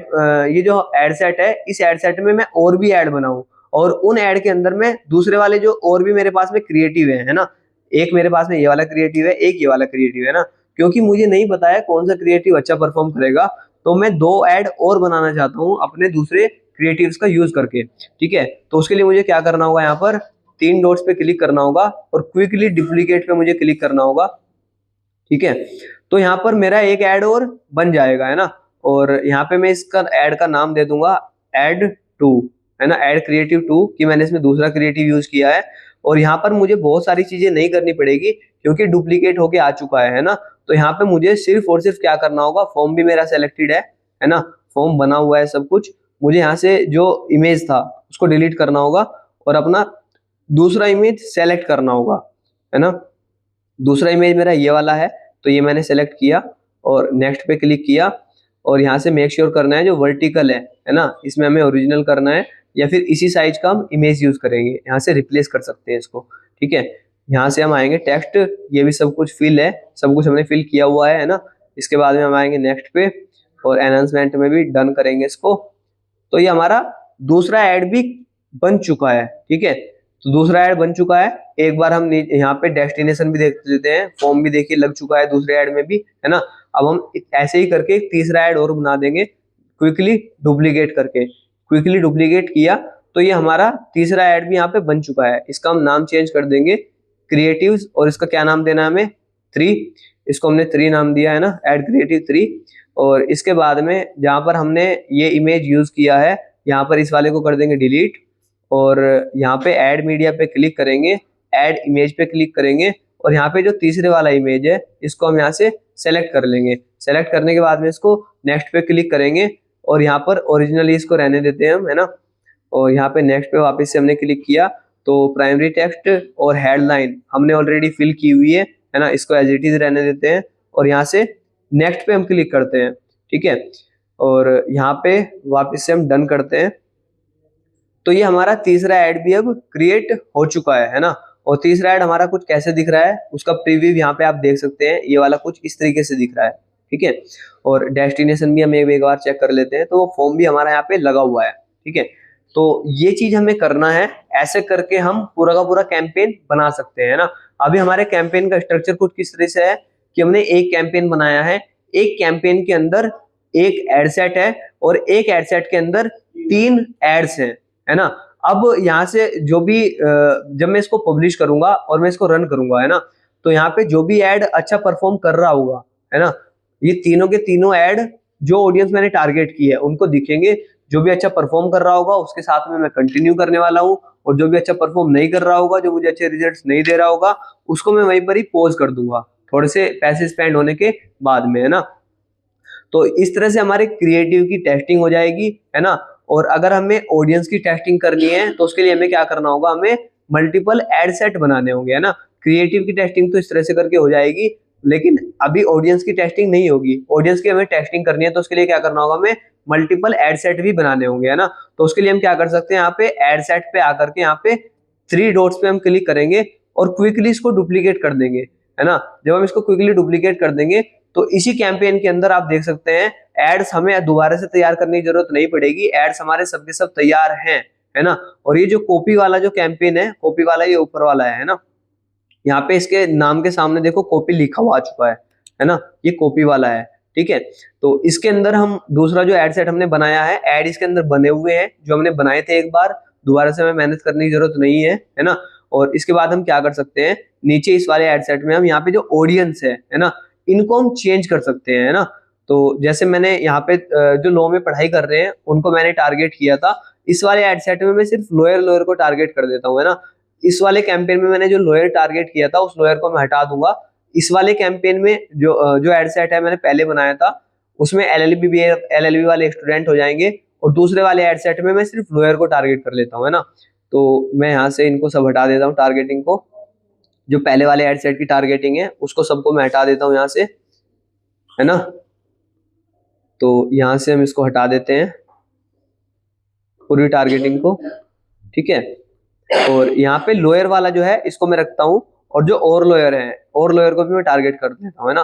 ये जो ऐड सेट है, इस ऐड सेट में मैं और भी ऐड बनाऊं, और उन ऐड के अंदर में दूसरे वाले जो और भी मेरे पास में क्रिएटिव है ना, एक मेरे पास में ये वाला क्रिएटिव है, एक ये वाला क्रिएटिव है ना, क्योंकि मुझे नहीं पता है कौन सा क्रिएटिव अच्छा परफॉर्म करेगा। तो मैं 2 ऐड और बनाना चाहता हूँ अपने दूसरे क्रिएटिव्स का यूज करके। ठीक है, तो उसके लिए मुझे क्या करना होगा, यहाँ पर 3 डॉट्स पे क्लिक करना होगा और क्विकली डुप्लीकेट पे मुझे क्लिक करना होगा। ठीक है, तो यहाँ पर मेरा एक ऐड और बन जाएगा, है ना। और यहाँ पे मैं इसका ऐड का नाम दे दूंगा ऐड 2, है ना, ऐड क्रिएटिव 2, कि मैंने इसमें दूसरा क्रिएटिव यूज किया है। और यहाँ पर मुझे बहुत सारी चीजें नहीं करनी पड़ेगी क्योंकि डुप्लीकेट होके आ चुका है ना। तो यहाँ पे मुझे सिर्फ और सिर्फ क्या करना होगा, फॉर्म भी मेरा सेलेक्टेड है ना, फॉर्म बना हुआ है सब कुछ। मुझे यहाँ से जो इमेज था उसको डिलीट करना होगा और अपना दूसरा इमेज सेलेक्ट करना होगा, है ना। दूसरा इमेज मेरा ये वाला है, तो ये मैंने सेलेक्ट किया और नेक्स्ट पे क्लिक किया। और यहाँ से मेक श्योर करना है जो वर्टिकल है ना, इसमें हमें ओरिजिनल करना है, या फिर इसी साइज का हम इमेज यूज करेंगे, यहाँ से रिप्लेस कर सकते हैं इसको। ठीक है, यहाँ से हम आएंगे टेक्स्ट, ये भी सब कुछ फिल है, सब कुछ हमने फिल किया हुआ है ना। इसके बाद में हम आएंगे नेक्स्ट पे और एनहांसमेंट में भी डन करेंगे इसको। तो ये हमारा दूसरा ऐड भी बन चुका है। ठीक है, तो दूसरा ऐड बन चुका है। एक बार हम यहाँ पे डेस्टिनेशन भी देख लेते हैं, फॉर्म भी देखिए लग चुका है दूसरे ऐड में भी, है ना। अब हम ऐसे ही करके एक तीसरा ऐड और बना देंगे, क्विकली डुप्लीकेट करके। क्विकली डुप्लीकेट किया तो ये हमारा तीसरा ऐड भी यहाँ पे बन चुका है। इसका हम नाम चेंज कर देंगे क्रिएटिव्स, और इसका क्या नाम देना है हमें, 3। इसको हमने 3 नाम दिया है ना, ऐड क्रिएटिव 3। और इसके बाद में जहाँ पर हमने ये इमेज यूज किया है, यहाँ पर इस वाले को कर देंगे डिलीट, और यहाँ पे ऐड मीडिया पे क्लिक करेंगे, ऐड इमेज पे क्लिक करेंगे, और यहाँ पे जो तीसरे वाला इमेज है इसको हम यहाँ से सेलेक्ट कर लेंगे। सेलेक्ट करने के बाद में इसको नेक्स्ट पे क्लिक करेंगे, और यहाँ पर ओरिजिनली इसको रहने देते हैं हम, है ना। और यहाँ पे नेक्स्ट पे वापस से हमने क्लिक किया तो प्राइमरी टेक्स्ट और हेडलाइन हमने ऑलरेडी फिल की हुई है ना, इसको एज इट इज रहने देते हैं। और यहाँ से नेक्स्ट पे हम क्लिक करते हैं। ठीक है, और यहाँ पे वापस से हम डन करते हैं। तो ये हमारा तीसरा ऐड भी अब क्रिएट हो चुका है ना। और तीसरा ऐड हमारा कुछ कैसे दिख रहा है, उसका प्रीव्यू यहाँ पे आप देख सकते हैं, ये वाला कुछ इस तरीके से दिख रहा है। ठीक है, और डेस्टिनेशन भी हम एक बार चेक कर लेते हैं, तो वो फॉर्म भी हमारा यहाँ पे लगा हुआ है। ठीक है, तो ये चीज हमें करना है, ऐसे करके हम पूरा का पूरा कैंपेन बना सकते हैं ना। अभी हमारे कैंपेन का स्ट्रक्चर कुछ किस तरह से है कि हमने एक कैंपेन बनाया है, एक कैंपेन के अंदर एक एड सेट है और एक एड सेट के अंदर 3 एड्स हैं, है ना। अब यहाँ से जो भी जब मैं इसको पब्लिश करूंगा और मैं इसको रन करूंगा, है ना, तो यहाँ पे जो भी एड अच्छा परफॉर्म कर रहा होगा, है ना, ये तीनों के तीनों एड जो ऑडियंस मैंने टारगेट की है उनको दिखेंगे। जो भी अच्छा परफॉर्म कर रहा होगा उसके साथ में मैं कंटिन्यू करने वाला हूँ, और जो भी अच्छा परफॉर्म नहीं कर रहा होगा, जो मुझे अच्छे रिजल्ट्स नहीं दे रहा होगा, उसको मैं वहीं पर ही पॉज कर दूंगा थोड़े से पैसे स्पेंड होने के बाद में, है ना। तो इस तरह से हमारे क्रिएटिव की टेस्टिंग हो जाएगी, है ना। और अगर हमें ऑडियंस की टेस्टिंग करनी है तो उसके लिए हमें क्या करना होगा, हमें मल्टीपल एड सेट बनाने होंगे, है ना। क्रिएटिव की टेस्टिंग तो इस तरह से करके हो जाएगी, लेकिन अभी ऑडियंस की टेस्टिंग नहीं होगी। ऑडियंस की हमें टेस्टिंग करनी है तो उसके लिए क्या करना होगा, हमें मल्टीपल एड सेट भी बनाने होंगे, है ना। तो उसके लिए हम क्या कर सकते हैं, यहाँ पे एड सेट पे आकर के यहाँ पे 3 डॉट्स पे हम क्लिक करेंगे और क्विकली इसको डुप्लीकेट कर देंगे, है ना। जब हम इसको क्विकली डुप्लीकेट कर देंगे तो इसी कैंपेन के अंदर आप देख सकते हैं एड्स हमें दोबारा से तैयार करने की जरूरत नहीं पड़ेगी, एड्स हमारे सबके सब तैयार हैं, है ना। और ये जो कॉपी वाला जो कैंपेन है, कॉपी वाला ये ऊपर वाला है ना, यहाँ पे इसके नाम के सामने देखो कॉपी लिखा हुआ आ चुका है ना, ये कॉपी वाला है, ठीक है। तो इसके अंदर हम दूसरा जो एड सेट हमने बनाया है, एड इसके अंदर बने हुए हैं जो हमने बनाए थे एक बार, दोबारा से हमें मेहनत करने की जरूरत नहीं है ना। और इसके बाद हम क्या कर सकते हैं, नीचे इस वाले एड सेट में हम यहाँ पे जो ऑडियंस है ना, इनको हम चेंज कर सकते हैं, है ना। तो जैसे मैंने यहाँ पे जो लॉ में पढ़ाई कर रहे हैं उनको मैंने टारगेट किया था, इस वाले एड सेट में मैं सिर्फ लोअर को टारगेट कर देता हूँ, है ना। इस वाले कैंपेन में मैंने जो लोअर टारगेट किया था उस लोअर को मैं हटा दूंगा। इस वाले कैंपेन में जो एड सेट है मैंने पहले बनाया था उसमें एलएलबी वाले स्टूडेंट हो जाएंगे, और दूसरे वाले एड सेट में मैं सिर्फ लोअर को टारगेट कर लेता हूँ, है ना। तो मैं यहाँ से इनको सब हटा देता हूँ टारगेटिंग को, जो पहले वाले एड सेट की टारगेटिंग है उसको सबको मैं हटा देता हूँ यहाँ से, है ना। तो यहाँ से हम इसको हटा देते हैं पूरी टारगेटिंग को, ठीक है। और यहाँ पे लोअर वाला जो है इसको मैं रखता हूँ, और जो और लोअर है, और लोअर को भी मैं टारगेट कर देता हूँ, है ना।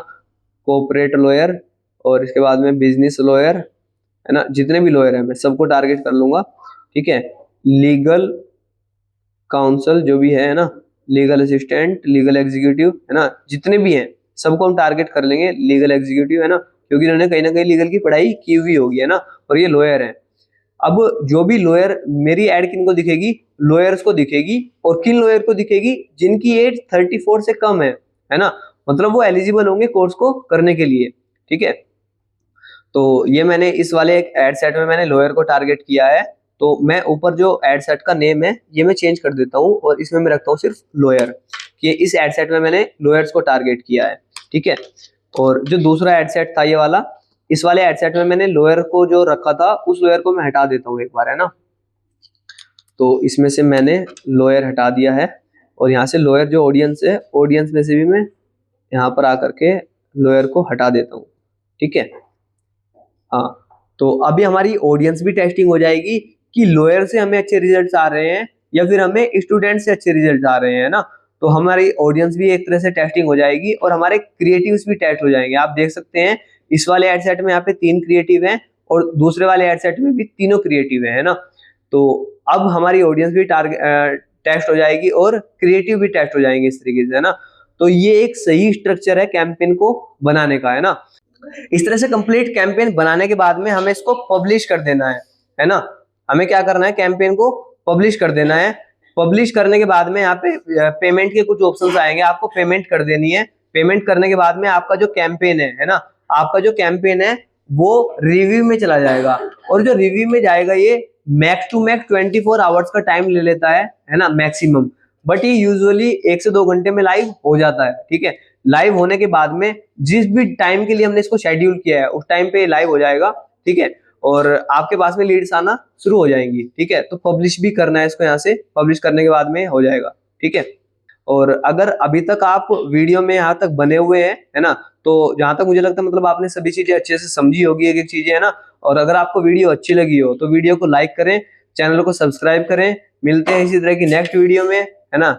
कोऑपरेट लोअर और इसके बाद में बिजनेस लोअर, है ना, जितने भी लोअर है मैं सबको टारगेट कर लूंगा, ठीक है। लीगल काउंसिल जो भी है ना, लीगल असिस्टेंट, लीगल एग्जीक्यूटिव, है ना, जितने भी हैं सबको हम टारगेट कर लेंगे लीगल एग्जीक्यूटिव, है ना, क्योंकि इन्होंने कहीं ना कहीं लीगल की पढ़ाई की हुई होगी, है ना, और ये लोअर है। अब जो भी लोअर मेरी एड किन को दिखेगी, लोअर्स को दिखेगी, और किन लोअर को दिखेगी, जिनकी एज 34 से कम है ना, मतलब वो एलिजिबल होंगे कोर्स को करने के लिए, ठीक है। तो ये मैंने इस वाले एक एड सेट में मैंने लोअर को टारगेट किया है, तो मैं ऊपर जो एड सेट का नेम है ये मैं चेंज कर देता हूँ और इसमें मैं रखता हूँ सिर्फ लोअर, कि इस एड सेट में मैंने लोअर्स को टारगेट किया है, ठीक है। और जो दूसरा एड सेट था ये वाला, इस वाले एड सेट में मैंने लोअर को जो रखा था उस लोअर को मैं हटा देता हूँ एक बार, है ना। तो इसमें से मैंने लोअर हटा दिया है, और यहाँ से लोअर जो ऑडियंस है, ऑडियंस में से भी मैं यहाँ पर आकर के लोअर को हटा देता हूँ, ठीक है। हाँ, तो अभी हमारी ऑडियंस भी टेस्टिंग हो जाएगी कि लोअर से हमें अच्छे रिजल्ट्स आ रहे हैं या फिर हमें स्टूडेंट से अच्छे रिजल्ट्स आ रहे हैं ना। तो हमारी ऑडियंस भी एक तरह से टेस्टिंग हो जाएगी और हमारे क्रिएटिव्स भी टेस्ट हो जाएंगे। आप देख सकते हैं इस वाले एड सेट में यहाँ पे 3 क्रिएटिव हैं और दूसरे वाले एड सेट में भी तीनों क्रिएटिव है ना। तो अब हमारी ऑडियंस भी टेस्ट हो जाएगी और क्रिएटिव भी टेस्ट हो जाएंगे इस तरीके से, है ना। तो ये एक सही स्ट्रक्चर है कैंपेन को बनाने का, है ना। इस तरह से कंप्लीट कैंपेन बनाने के बाद में हमें इसको पब्लिश कर देना है ना। हमें क्या करना है, कैंपेन को पब्लिश कर देना है। पब्लिश करने के बाद में यहाँ पे पेमेंट के कुछ ऑप्शंस आएंगे, आपको पेमेंट कर देनी है। पेमेंट करने के बाद में आपका जो कैंपेन है ना, आपका जो कैंपेन है वो रिव्यू में चला जाएगा, और जो रिव्यू में जाएगा ये मैक्स टू मैक्स 24 आवर्स का टाइम ले लेता है ना, मैक्सिमम। बट ये यूजुअली 1 से 2 घंटे में लाइव हो जाता है, ठीक है। लाइव होने के बाद में जिस भी टाइम के लिए हमने इसको शेड्यूल किया है उस टाइम पे लाइव हो जाएगा, ठीक है। और आपके पास में लीड्स आना शुरू हो जाएंगी, ठीक है। तो पब्लिश भी करना है इसको, यहाँ से पब्लिश करने के बाद में हो जाएगा, ठीक है। और अगर अभी तक आप वीडियो में यहाँ तक बने हुए हैं, है ना, तो जहां तक मुझे लगता है मतलब आपने सभी चीजें अच्छे से समझी होगी, एक एक चीजें, है ना। और अगर आपको वीडियो अच्छी लगी हो तो वीडियो को लाइक करें, चैनल को सब्सक्राइब करें। मिलते हैं इसी तरह की नेक्स्ट वीडियो में, है ना।